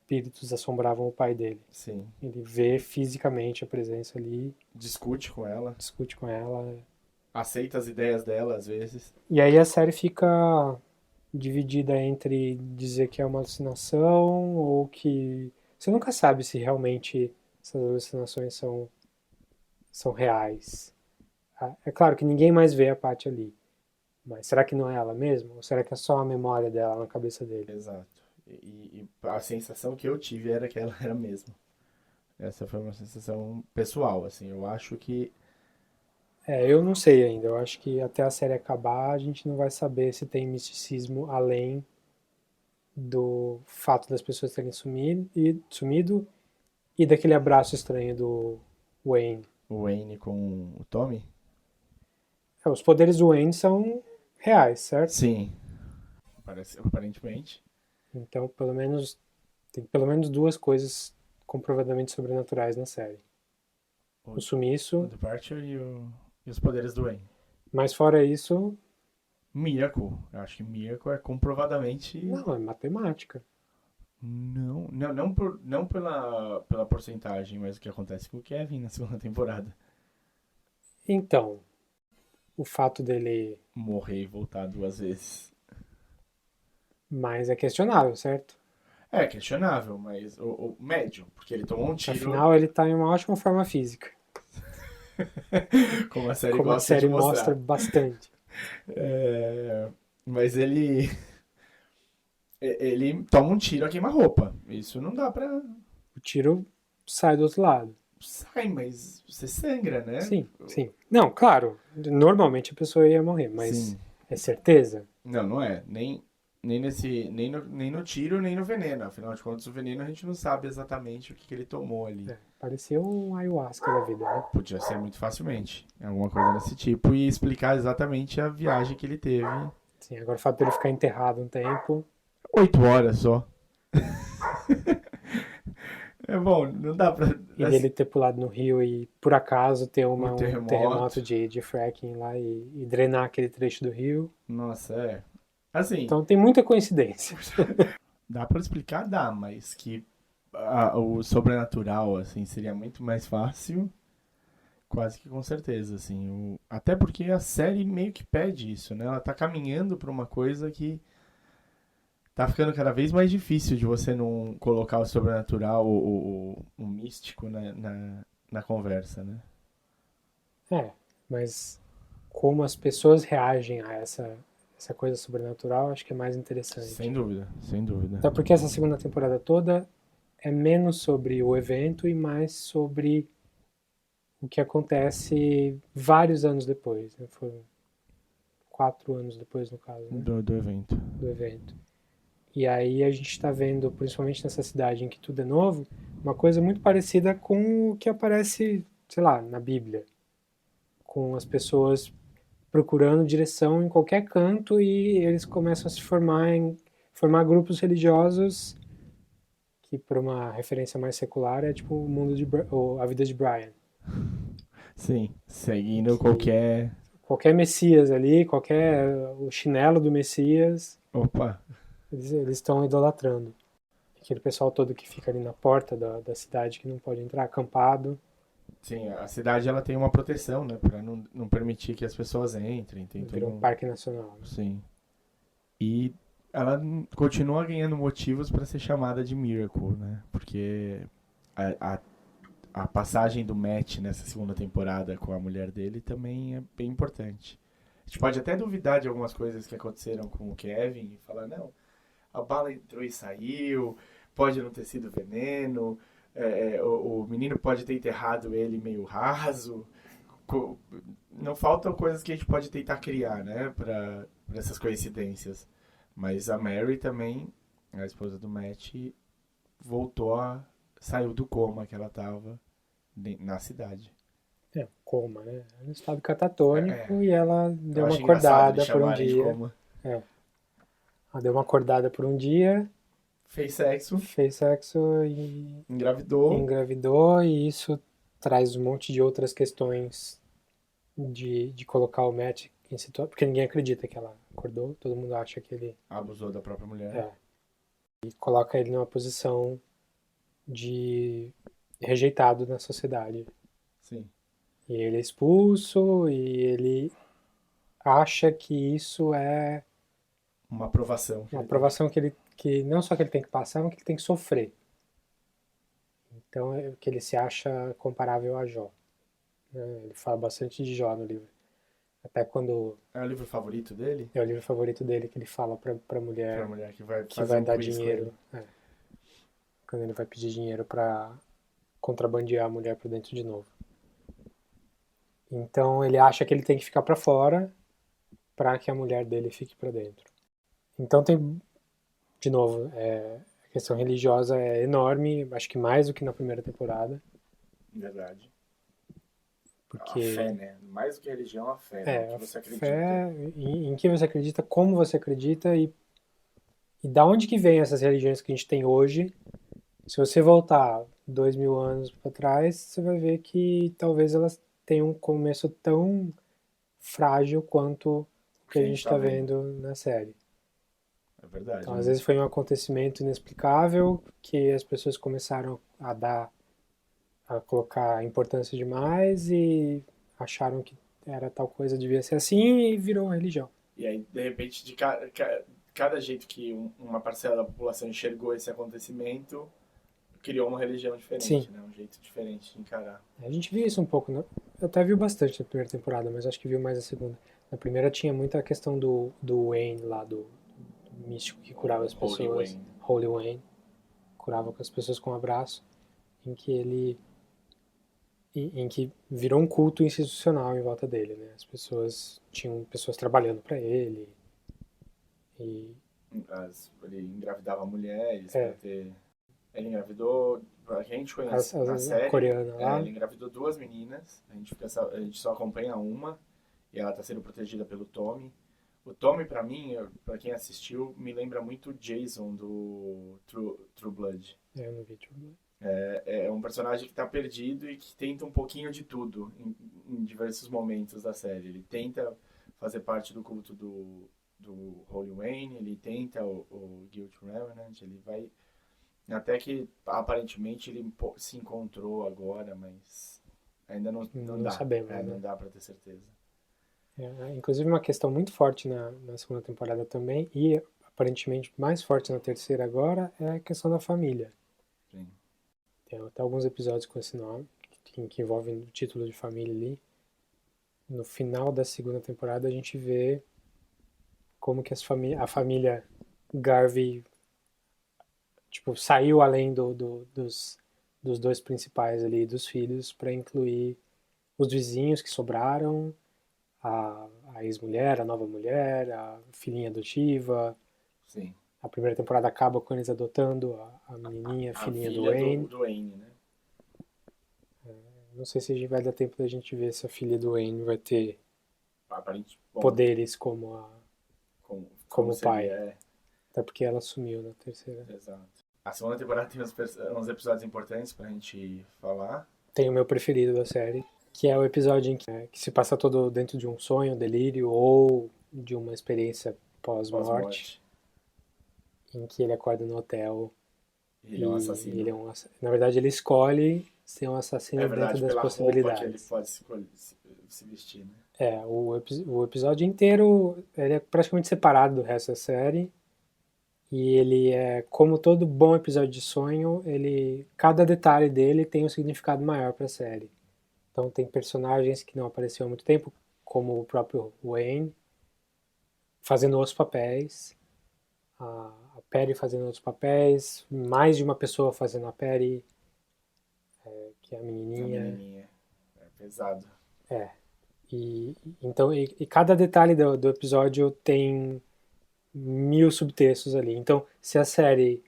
espíritos assombravam o pai dele. Sim. Ele vê fisicamente a presença ali, Discute com ela. discute com ela. Aceita as ideias dela, às vezes. E aí a série fica dividida entre dizer que é uma alucinação ou que... Você nunca sabe se realmente essas alucinações são reais. É claro que ninguém mais vê a Patty ali. Mas será que não é ela mesma? Ou será que é só a memória dela na cabeça dele? Exato. E a sensação que eu tive era que ela era mesmo. Essa foi uma sensação pessoal, assim. Eu acho que... Eu não sei ainda. Eu acho que até a série acabar a gente não vai saber se tem misticismo além do fato das pessoas terem sumido e daquele abraço estranho do Wayne. O Wayne com o Tommy? Os poderes do Wayne são reais, certo? Sim. Aparentemente. Então, tem pelo menos duas coisas comprovadamente sobrenaturais na série. O O sumiço, Departure e os poderes do Wayne. mas fora isso, Miracle. Eu acho que Miracle é comprovadamente... não, é matemática. Não pela porcentagem, mas o que acontece com o Kevin na segunda temporada. Então, o fato dele... Morrer e voltar 2 vezes. Mas é questionável, certo? É questionável, mas o médio, porque ele tomou um tiro, Afinal, ele tá em uma ótima forma física, como a série como a gosta série de mostrar. mostra bastante. Mas ele toma um tiro a queima-roupa. Isso não dá pra... O tiro sai do outro lado. Sai, mas você sangra, né? Sim, sim. Não, claro, normalmente a pessoa ia morrer, mas Sim. é certeza? Não é. Nem no tiro, nem no veneno. Afinal de contas, o veneno a gente não sabe exatamente o que ele tomou ali. Parecia um ayahuasca da vida, né? Podia ser muito facilmente. Alguma coisa desse tipo. E explicar exatamente a viagem que ele teve. Sim, agora o fato dele ficar enterrado um tempo... 8 horas só. É bom, não dá pra... E dele ter pulado no rio e, por acaso, ter Um um terremoto. terremoto de fracking lá e drenar aquele trecho do rio. Nossa, é. Assim, Então tem muita coincidência. dá pra explicar? Dá, mas que o sobrenatural, assim, seria muito mais fácil. Quase que com certeza, assim. Até porque a série meio que pede isso, né? Ela tá caminhando pra uma coisa que tá ficando cada vez mais difícil de você não colocar o sobrenatural, o místico na conversa, né? Mas como as pessoas reagem a essa coisa sobrenatural, acho que é mais interessante. Sem dúvida, sem dúvida. Até porque essa segunda temporada toda é menos sobre o evento e mais sobre o que acontece vários anos depois, né? Foram 4 anos depois, no caso, né? Do evento. Do evento. E aí a gente está vendo, principalmente nessa cidade em que tudo é novo, uma coisa muito parecida com o que aparece, sei lá, na Bíblia. Com as pessoas procurando direção em qualquer canto e eles começam a se formar grupos religiosos que, por uma referência mais secular, é tipo o mundo ou a vida de Brian. Sim, seguindo qualquer Messias ali, o chinelo do Messias, Opa! eles estão idolatrando. Aquele pessoal todo que fica ali na porta da cidade que não pode entrar, acampado. Sim, a cidade ela tem uma proteção, né? Pra não permitir que as pessoas entrem. Tem Virou todo um parque nacional. Né? Sim. E ela continua ganhando motivos pra ser chamada de Miracle, né? Porque a passagem do Matt nessa segunda temporada com a mulher dele também é bem importante. A gente pode até duvidar de algumas coisas que aconteceram com o Kevin e falar, não, a bala entrou e saiu, pode não ter sido veneno, o menino pode ter enterrado ele meio raso. Não faltam coisas que a gente pode tentar criar, né, pra essas coincidências. Mas a Mary também, a esposa do Matt, saiu do coma que ela tava na cidade. Coma, né? É um estado catatônico e ela deu Eu uma acho engraçado acordada por um chamarem de dia. coma. Ela deu uma acordada por um dia, Fez sexo, fez sexo e engravidou. e isso traz um monte de outras questões de colocar o Matt em situação, porque ninguém acredita que ela acordou, todo mundo acha que ele Abusou da própria mulher. e coloca ele numa posição de rejeitado na sociedade. Sim. E ele é expulso e ele acha que isso é Uma aprovação que uma ele tem que... aprovação que não só que ele tem que passar, mas que ele tem que sofrer. Então é que ele se acha comparável a Jó, né? Ele fala bastante de Jó no livro. Até quando É o livro favorito dele? é o livro favorito dele que ele fala para Pra mulher mulher que vai que fazer vai um dar quiz com ele. dinheiro, quando ele vai pedir dinheiro para contrabandear a mulher para dentro de novo. Então ele acha que ele tem que ficar para fora para que a mulher dele fique para dentro. Então tem, de novo, a questão religiosa é enorme, acho que mais do que na primeira temporada, Verdade. A fé, porque né? Mais do que a religião, a fé, né? O que a você acredita. fé em que você acredita, como você acredita e da onde que vem essas religiões que a gente tem hoje. Se você voltar 2000 anos para trás, você vai ver que talvez elas tenham um começo tão frágil quanto o O que que a a gente gente tá está vendo. vendo na série. É verdade, Então, às né? vezes foi um acontecimento inexplicável que as pessoas começaram a colocar importância demais e acharam que era tal coisa, devia ser assim e virou uma religião. E aí, de repente, cada jeito que uma parcela da população enxergou esse acontecimento, criou uma religião Sim, diferente, né? Um jeito diferente de encarar. a gente viu isso um pouco, né? Eu até viu bastante na primeira temporada, mas acho que viu mais a segunda. Na primeira tinha muita questão do Wayne lá, do místico que curava O as Holy pessoas, Wayne. Holy Wayne, curava as pessoas com um abraço, em que ele em que virou um culto institucional em volta dele, né? As pessoas tinham pessoas trabalhando para ele e Ele engravidava mulheres pra é, ter... Ele engravidou... A gente conhece na a série, coreana lá, ele engravidou duas meninas. A gente só acompanha uma. E ela tá sendo protegida pelo Tommy. O Tommy, pra mim, pra quem assistiu, me lembra muito o Jason do True Blood. eu não vi True Blood. É um personagem que tá perdido e que tenta um pouquinho de tudo em diversos momentos da série. Ele tenta fazer parte do culto do Holy Wayne, ele tenta o Guilt Remnant, ele vai... Até que, aparentemente, ele se encontrou agora, mas ainda não Não dá. sabemos, Não né? dá pra ter certeza. Inclusive uma questão muito forte na segunda temporada também e aparentemente mais forte na terceira agora é a questão da família. Sim. Tem até alguns episódios com esse nome que envolvem o título de família ali. No final da segunda temporada a gente vê como que a família Garvey tipo, saiu além dos dois principais ali, dos filhos, para incluir os vizinhos que sobraram, a ex-mulher, a nova mulher, a filhinha adotiva. Sim. A primeira temporada acaba com eles adotando a menininha, a A filhinha do filha Wayne. do Wayne, né? Não sei se a gente vai dar tempo da gente ver se a filha do Wayne vai ter Aparente, bom, poderes como como o pai. seria, é. Até porque ela sumiu na terceira. Exato. A segunda temporada tem uns episódios importantes pra gente falar. Tem o meu preferido da série, que é o episódio que se passa todo dentro de um sonho, delírio ou de uma experiência pós-morte, Pós-morte. em que ele acorda no hotel Ele é um e assassino. ele na verdade ele escolhe ser um É assassino dentro verdade, das pela roupa que ele possibilidades. pode se vestir, né? O episódio inteiro ele é praticamente separado do resto da série e ele é como todo bom episódio de sonho, cada detalhe dele tem um significado maior para a série. Então tem personagens que não apareciam há muito tempo, como o próprio Wayne, fazendo outros papéis, a Perry fazendo outros papéis, mais de uma pessoa fazendo a Perry, que é a A menininha. menininha. É pesado. É. Então, cada detalhe do episódio tem 1000 subtextos ali. Então, se a série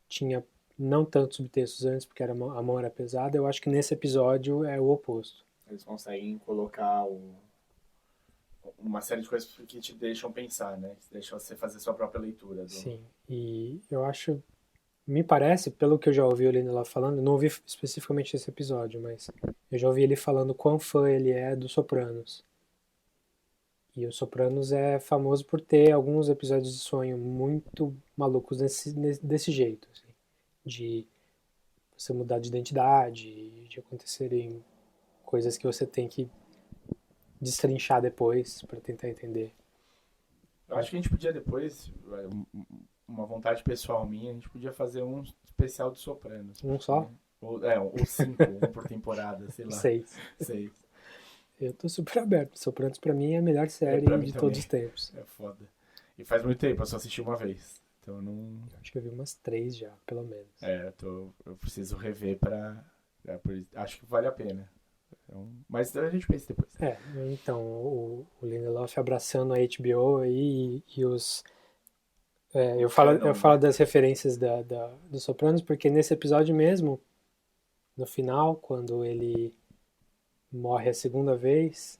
tinha não tantos subtextos antes, porque a mão era pesada, eu acho que nesse episódio é o oposto. Eles conseguem colocar uma série de coisas que te deixam pensar, né? Que deixam você fazer sua própria leitura. Sim, e eu acho, me parece, pelo que eu já ouvi o Lino lá falando, não ouvi especificamente esse episódio, mas eu já ouvi ele falando quão fã ele é do Sopranos. E o Sopranos é famoso por ter alguns episódios de sonho muito malucos desse jeito, assim, de você mudar de identidade, de acontecerem coisas que você tem que destrinchar depois para tentar entender. Eu acho que a gente podia depois, uma vontade pessoal minha, a gente podia fazer um especial de Sopranos. Um só? Ou 5, um por temporada, sei lá. 6. 6. Eu tô super aberto. Sopranos pra mim é a melhor série pra mim de também. todos os tempos. É foda. E faz muito tempo, eu só assisti uma vez. Então eu não. Acho que eu vi umas 3 já, pelo menos. Eu preciso rever pra. Acho que vale a pena. Então, mas a gente pensa depois. Então, o Lindelof abraçando a HBO aí e os. Eu falo das referências dos Sopranos, porque nesse episódio mesmo, no final, quando ele morre a segunda vez.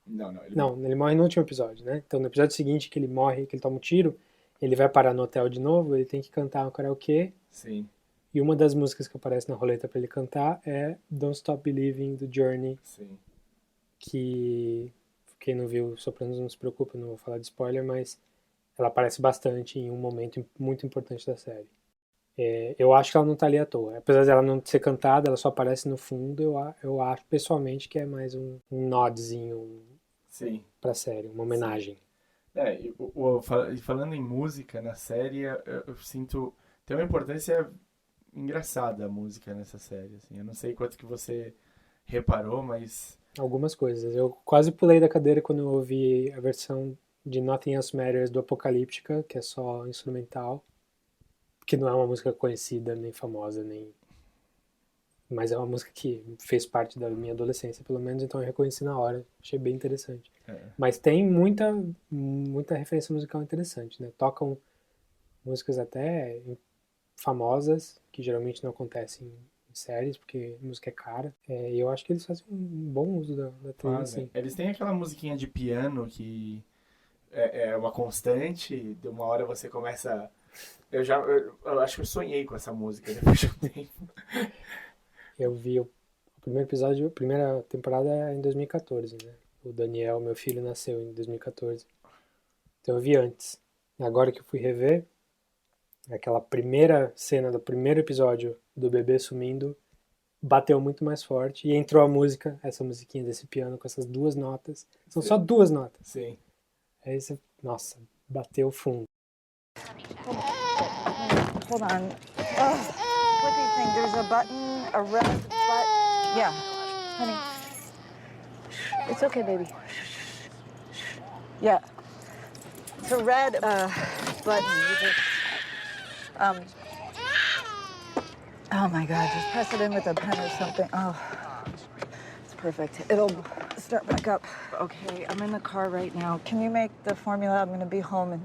Ele morre no último episódio, né? Então, no episódio seguinte que ele morre, que ele toma um tiro, ele vai parar no hotel de novo, ele tem que cantar um karaokê. Sim. E uma das músicas que aparece na roleta pra ele cantar é Don't Stop Believing, do Journey. Sim. Que quem não viu Sopranos não se preocupe, não vou falar de spoiler, mas ela aparece bastante em um momento muito importante da série. Eu acho que ela não tá ali à toa. Apesar dela não ser cantada, ela só aparece no fundo. Eu acho pessoalmente que é mais um nodzinho pra série, uma homenagem. Falando em música na série, eu sinto. Tem uma importância engraçada a música nessa série. Assim. Eu não sei quanto que você reparou, mas. Algumas coisas. Eu quase pulei da cadeira quando eu ouvi a versão de Nothing Else Matters do Apocalíptica, que é só instrumental. Que não é uma música conhecida, nem famosa, mas é uma música que fez parte da minha adolescência, pelo menos, então eu reconheci na hora. Achei bem interessante. Mas tem muita referência musical interessante, né? Tocam músicas até famosas, que geralmente não acontecem em séries, porque música é cara. E eu acho que eles fazem um bom uso da trilha, assim. Eles têm aquela musiquinha de piano que é uma constante, de uma hora você começa... Eu acho que eu sonhei com essa música depois de um tempo. Eu vi o primeiro episódio, a primeira temporada em 2014, né? O Daniel, meu filho, nasceu em 2014. Então eu vi antes. Agora que eu fui rever, aquela primeira cena do primeiro episódio do bebê sumindo bateu muito mais forte e entrou a música, essa musiquinha desse piano com essas 2 notas. São só 2 notas. Sim. Aí você, nossa, bateu fundo. Hold on. What do you think? There's a button, a red button. Yeah, honey. It's okay, baby. Yeah. It's a red button. You just, oh my God, just press it in with a pen or something. Oh, it's perfect. It'll start back up. Okay, I'm in the car right now. Can you make the formula? I'm gonna be home in...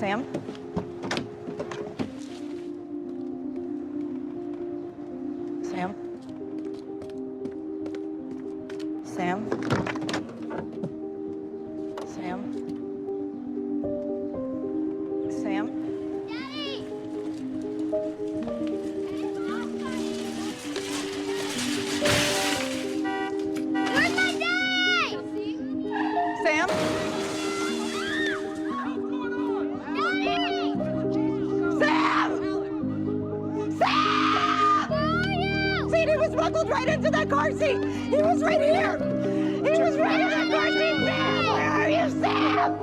Sam? Sam? Sam? Sam? Sam? Daddy! Where's my daddy? Sam? Smuggled right into that car seat. He was right here. He was right in that car seat. Sam, where are you, Sam?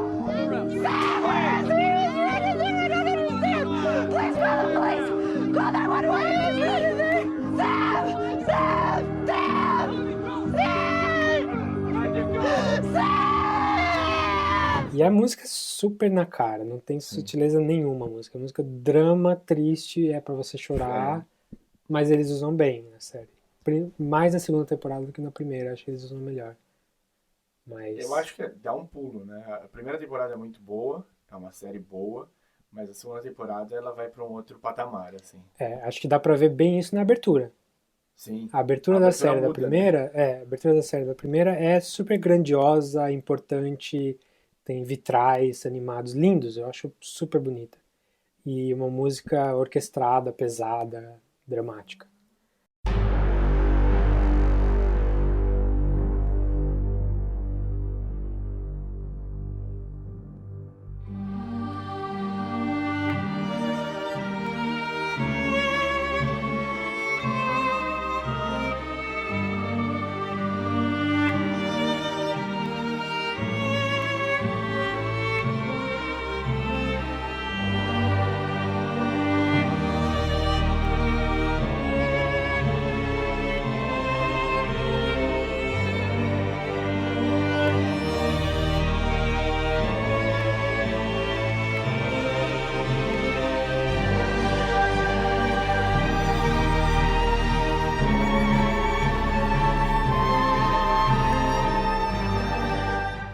Sam, where is he? He was right in there. I don't understand. Please call the police. Call 911. He was right in there. Sam, Sam, Sam, Sam, Sam. E a música é super na cara, não tem sutileza nenhuma a música. A música drama, triste, é pra você chorar, mas eles usam bem na série. Mais na segunda temporada do que na primeira, acho que eles usam melhor. Mas... Eu acho que dá um pulo, né? A primeira temporada é muito boa, é uma série boa, mas a segunda temporada ela vai para um outro patamar, assim. Acho que dá pra ver bem isso na abertura. Sim. A abertura da série muda, da primeira, né? a abertura da série da primeira é super grandiosa, importante, tem vitrais animados lindos, eu acho super bonita. E uma música orquestrada, pesada, dramática.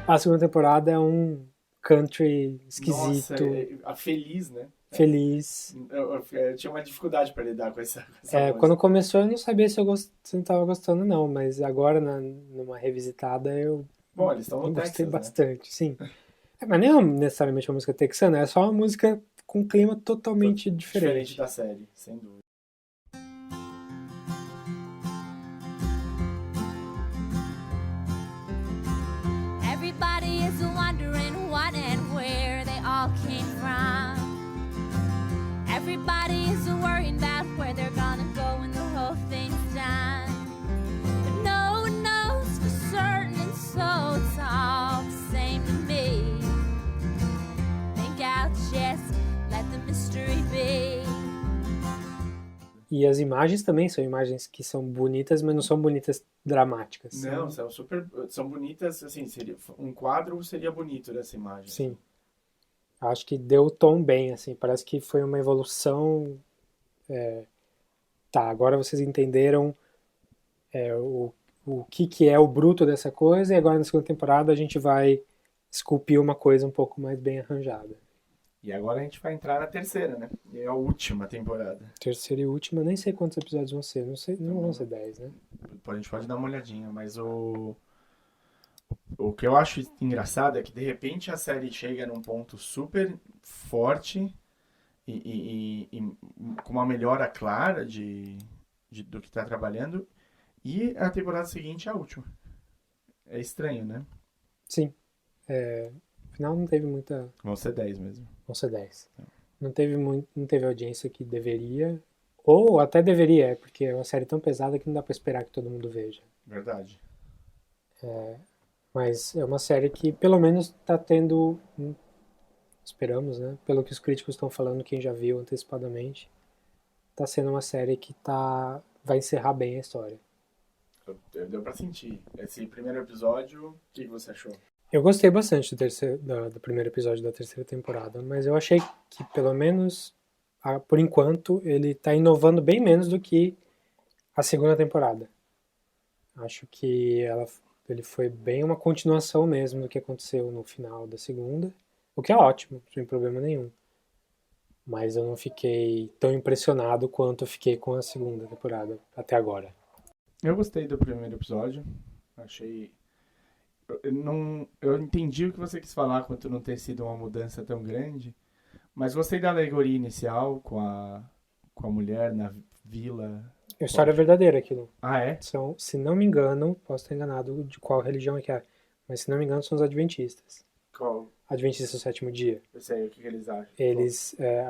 A segunda temporada é um country Nossa, esquisito, a Feliz, né? feliz. Eu tinha uma dificuldade pra lidar com essa música. Quando começou eu não sabia se não tava gostando não, mas agora numa revisitada eu Bom, eles estão no gostei Texas, né? bastante, sim. Mas não é necessariamente uma música texana, é só uma música com um clima totalmente Diferente diferente. da série, sem dúvida. Everybody is wondering what and where they all came from. Everybody is worrying about where they're gonna go when the whole thing's done. But no one knows for certain, and so it's all the same to me. Think I'll just let the mystery be. E as imagens também são imagens que são bonitas, mas não são bonitas dramáticas. Não, são bonitas, assim, um quadro seria bonito dessa imagem. Sim. Acho que deu o tom bem, assim, parece que foi uma evolução. Tá, agora vocês entenderam o que é o bruto dessa coisa, e agora na segunda temporada a gente vai esculpir uma coisa um pouco mais bem arranjada. E agora a gente vai entrar na terceira, né? E é a última temporada. Terceira e última, nem sei quantos episódios vão ser, não sei, não vão ser 10, né? A gente pode dar uma olhadinha, mas o que eu acho engraçado é que de repente a série chega num ponto super forte e com uma melhora clara do que está trabalhando, e a temporada seguinte é a última. É estranho, né? Sim. Afinal não teve muita. Vão ser 10 mesmo. Vão ser 10. Não teve a audiência que deveria. Ou até deveria, porque é uma série tão pesada que não dá pra esperar que todo mundo veja. Verdade. Mas é uma série que pelo menos tá tendo. Esperamos, né? Pelo que os críticos estão falando, quem já viu antecipadamente, tá sendo uma série que vai encerrar bem a história. Deu pra sentir. Esse primeiro episódio, o que você achou? Eu gostei bastante do primeiro episódio da terceira temporada, mas eu achei que, pelo menos, por enquanto, ele tá inovando bem menos do que a segunda temporada. Acho que ele foi bem uma continuação mesmo do que aconteceu no final da segunda, o que é ótimo, sem problema nenhum. Mas eu não fiquei tão impressionado quanto eu fiquei com a segunda temporada até agora. Eu gostei do primeiro episódio. Achei... Eu entendi o que você quis falar quanto não ter sido uma mudança tão grande, mas gostei da alegoria inicial com a mulher na vila. É uma história verdadeira aquilo. Ah, é? São, se não me engano, posso estar enganado de qual religião é que é, mas se não me engano são os adventistas. Qual? Adventistas do sétimo dia. Eu sei, o que eles acham.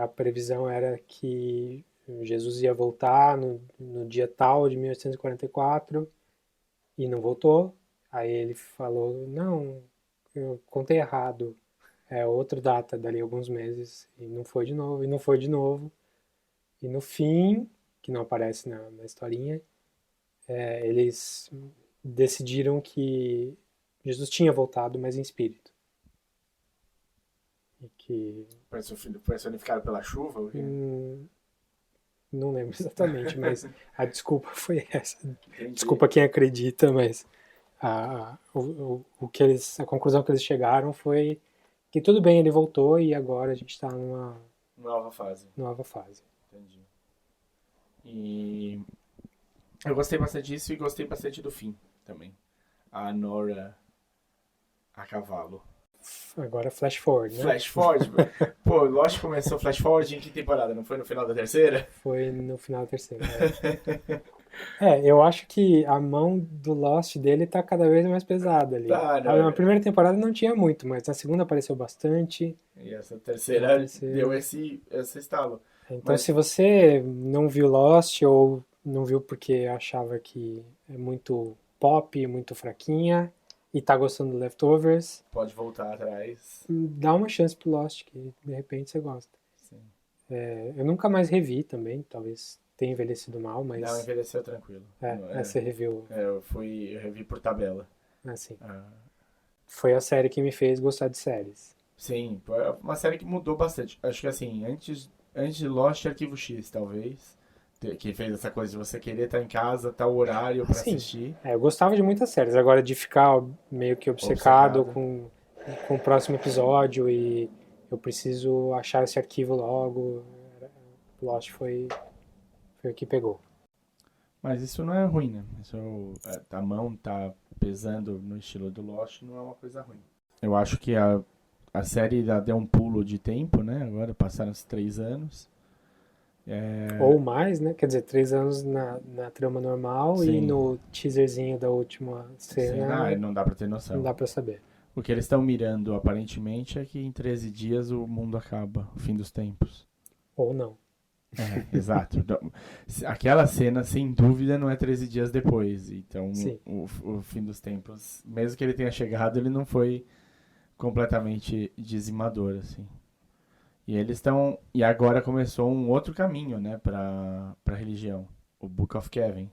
A previsão era que Jesus ia voltar no dia tal de 1844 e não voltou. Aí ele falou, não, eu contei errado, é outra data, dali alguns meses, e não foi de novo, e não foi de novo. E no fim, que não aparece na historinha, eles decidiram que Jesus tinha voltado, mas em espírito. E que... Personificado pela chuva? Ou... não lembro exatamente, mas a desculpa foi essa. Entendi. Desculpa quem acredita, mas a conclusão que eles chegaram foi que tudo bem, ele voltou e agora a gente está numa nova fase. Entendi. E eu gostei bastante disso e gostei bastante do fim também. A Nora a cavalo. Agora flash forward, né? Flash forward? Pô, Lost começou flash forward em que temporada? Não foi no final da terceira? Foi no final da terceira. Eu acho que a mão do Lost dele tá cada vez mais pesada ali. Na primeira temporada não tinha muito, mas na segunda apareceu bastante. E essa terceira deu esse estalo. Então se você não viu Lost ou não viu porque achava que é muito pop, muito fraquinha e tá gostando do Leftovers, pode voltar atrás. Dá uma chance pro Lost, que de repente você gosta. Sim. Eu nunca mais revi também, talvez tenha envelhecido mal, mas... Não, envelheceu tranquilo. Você reviu... Eu revi por tabela. Assim. Foi a série que me fez gostar de séries. Sim, foi uma série que mudou bastante. Acho que assim, antes de Lost, Arquivo X, talvez, que fez essa coisa de você querer estar em casa, tal horário pra Sim. assistir. Eu gostava de muitas séries, agora de ficar meio que obcecado Obcecado. com o próximo episódio e eu preciso achar esse arquivo logo. Lost foi o que pegou. Mas isso não é ruim, né? A mão tá pesando no estilo do Lost, não é uma coisa ruim. Eu acho que a série deu um pulo de tempo, né? Agora passaram os 3 anos. Ou mais, né? Quer dizer, 3 anos na trama normal e Sim. no teaserzinho da última Sim, cena não dá pra ter noção. não dá pra saber. O que eles estão mirando, aparentemente, é que em 13 dias o mundo acaba, o fim dos tempos. Ou não. Exato. Então, aquela cena, sem dúvida, não é 13 dias depois. Então, Sim. o fim dos tempos, mesmo que ele tenha chegado, ele não foi completamente dizimador, assim. E eles estão... E agora começou um outro caminho, né, pra religião. O Book of Kevin.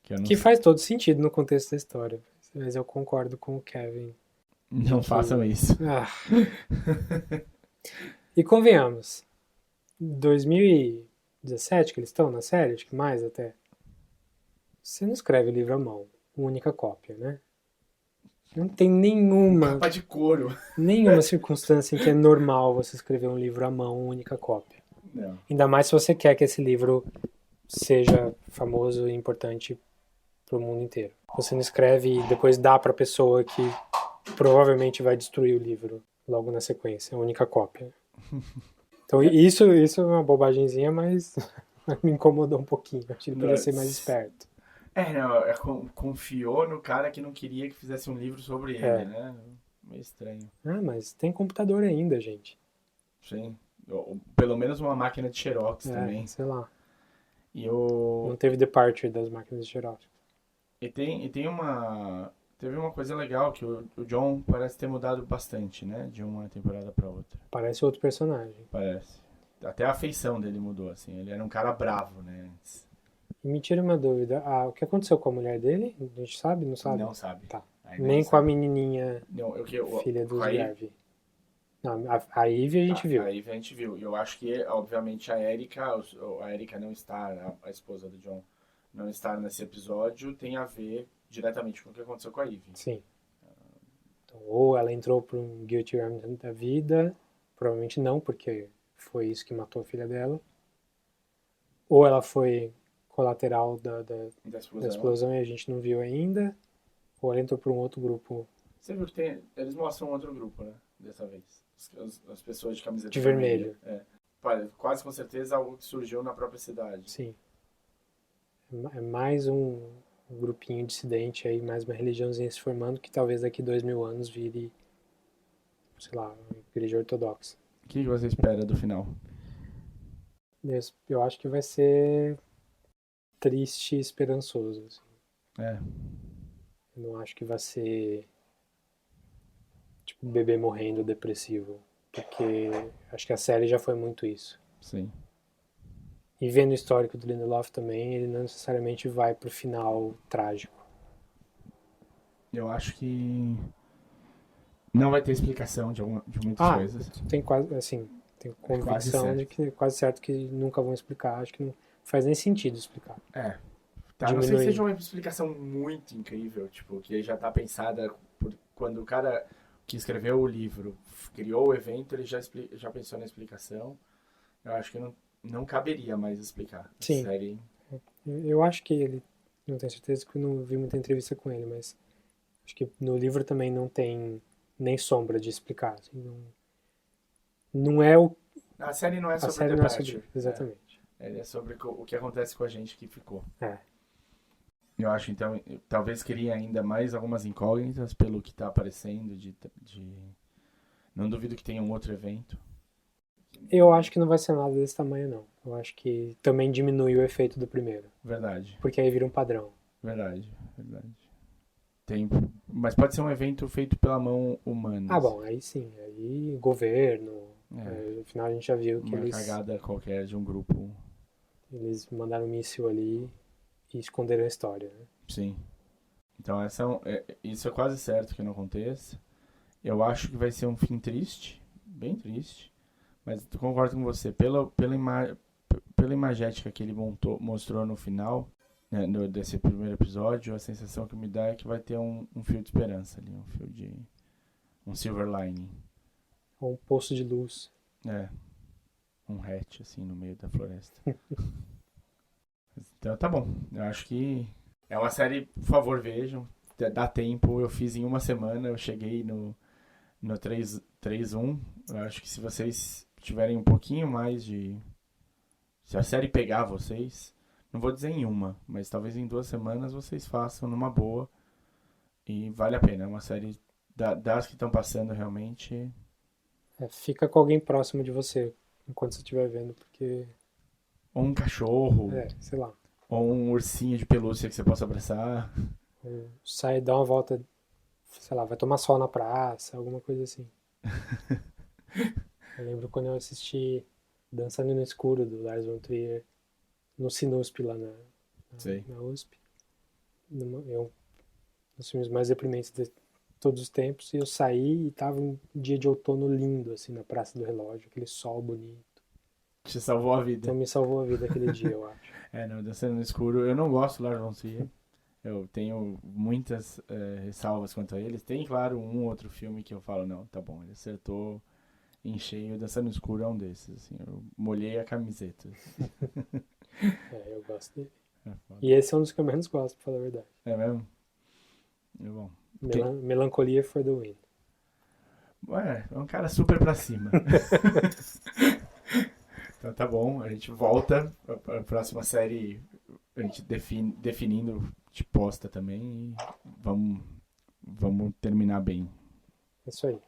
Que eu não Que faz todo sentido no contexto da história. Mas eu concordo com o Kevin. Não façam isso. Ah. E convenhamos, 2017 que eles estão na série, acho que mais até. Você não escreve livro à mão, uma única cópia, né? Não tem nenhuma Capa de couro. circunstância em que é normal você escrever um livro à mão, uma única cópia. Não. Ainda mais se você quer que esse livro seja famoso e importante para o mundo inteiro. Você não escreve e depois dá para a pessoa que provavelmente vai destruir o livro logo na sequência, a única cópia. Então isso é uma bobagemzinha, mas me incomodou um pouquinho. Acho que ele poderia ser mais esperto. Confiou no cara que não queria que fizesse um livro sobre ele, né? Meio estranho. Ah, mas tem computador ainda, gente. Sim. Ou pelo menos uma máquina de xerox também. Sei lá. E Não teve departure das máquinas de xerox. teve uma coisa legal que o John parece ter mudado bastante, né? De uma temporada pra outra. Parece outro personagem. Parece. Até a feição dele mudou, assim. Ele era um cara bravo, né? Antes. E me tira uma dúvida. O que aconteceu com a mulher dele? A gente sabe? Não sabe? Não sabe. Tá. Ainda Nem não com a sabe. menininha Não, filha do com a Ivy- Garvey. Não, a Ivy a gente viu. A Ivy a gente viu. E eu acho que, obviamente, a Erika não estar, a esposa do John, não estar nesse episódio tem a ver diretamente com o que aconteceu com a Ivy. Sim. Então, ou ela entrou por um guilty remnant da vida, provavelmente não, porque foi isso que matou a filha dela. Ou ela foi colateral da Da explosão. explosão e a gente não viu ainda. Ou ela entrou por um outro grupo Você viu que eles mostram outro grupo, né? Dessa vez. As pessoas de camiseta de vermelho. Quase com certeza algo que surgiu na própria cidade. Sim. É mais um grupinho dissidente aí, mais uma religiãozinha se formando que talvez daqui 2000 anos vire, sei lá, uma igreja ortodoxa. O que você espera do final? Eu acho que vai ser triste e esperançoso. Assim. Eu não acho que vai ser tipo um bebê morrendo depressivo, porque acho que a série já foi muito isso. Sim. E vendo o histórico do Lindelof também, ele não necessariamente vai pro final trágico. Eu acho que não vai ter explicação de muitas coisas. Tem quase, assim, tem convicção certo. de que é quase certo que nunca vão explicar. Acho que não faz nem sentido explicar. Tá, não sei Diminuir. se seja uma explicação muito incrível, tipo, que já tá pensada quando o cara que escreveu o livro criou o evento, ele já pensou na explicação. Eu acho que não caberia mais explicar. Sim. A série. Eu acho que ele, não tenho certeza que eu não vi muita entrevista com ele, mas acho que no livro também não tem nem sombra de explicar. Assim, não é o... A série não é A sobre série o não é Departure. sobre... Exatamente. Ele é sobre o que acontece com a gente que ficou. É. Eu acho, então, talvez queria ainda mais algumas incógnitas pelo que tá aparecendo Não duvido que tenha um outro evento. Eu acho que não vai ser nada desse tamanho, não. Eu acho que também diminui o efeito do primeiro. Verdade. Porque aí vira um padrão. Verdade. Mas pode ser um evento feito pela mão humana. Bom, aí sim. Aí governo. Afinal, a gente já viu que Uma cagada qualquer de um grupo. Eles mandaram um míssil ali e esconderam a história, né? Sim. Então isso é quase certo que não aconteça. Eu acho que vai ser um fim triste. Bem triste. Mas eu concordo com você. pela imagética que ele mostrou no final, né, desse primeiro episódio, a sensação que me dá é que vai ter um fio de esperança ali, um silver lining. Ou um poço de luz. É, um hatch, assim, no meio da floresta. Então tá bom, eu acho que é uma série, por favor, vejam, dá tempo, eu fiz em uma semana, eu cheguei no 3-1, eu acho que se vocês tiverem um pouquinho mais se a série pegar vocês, não vou dizer em uma, mas talvez em 2 semanas vocês façam numa boa e vale a pena, é uma série das que estão passando realmente. Fica com alguém próximo de você enquanto você estiver vendo, porque... Ou um cachorro, sei lá. ou um ursinho de pelúcia que você possa abraçar. Ou sai, dá uma volta, sei lá, vai tomar sol na praça, alguma coisa assim. Eu lembro quando eu assisti Dançando no Escuro, do Lars von Trier, no Sinusp, lá na USP. Um dos filmes mais deprimentes de todos os tempos, e eu saí e tava um dia de outono lindo, assim, na Praça do Relógio, aquele sol bonito. Te salvou a vida. Então me salvou a vida aquele dia, eu acho. Não, Dançando no Escuro, eu não gosto do Lars von Trier. Eu tenho muitas ressalvas quanto a eles. Tem, claro, um outro filme que eu falo, não, tá bom, ele acertou em cheio. Dançando no Escuro é um desses, assim, eu molhei a camiseta. Eu gosto dele. Foda. E esse é um dos que eu menos gosto, pra falar a verdade. É mesmo? É bom. Melancholia for the Win. É um cara super pra cima. Então tá bom, a gente volta a próxima série, a gente definindo de posta também e vamos terminar bem. É isso aí.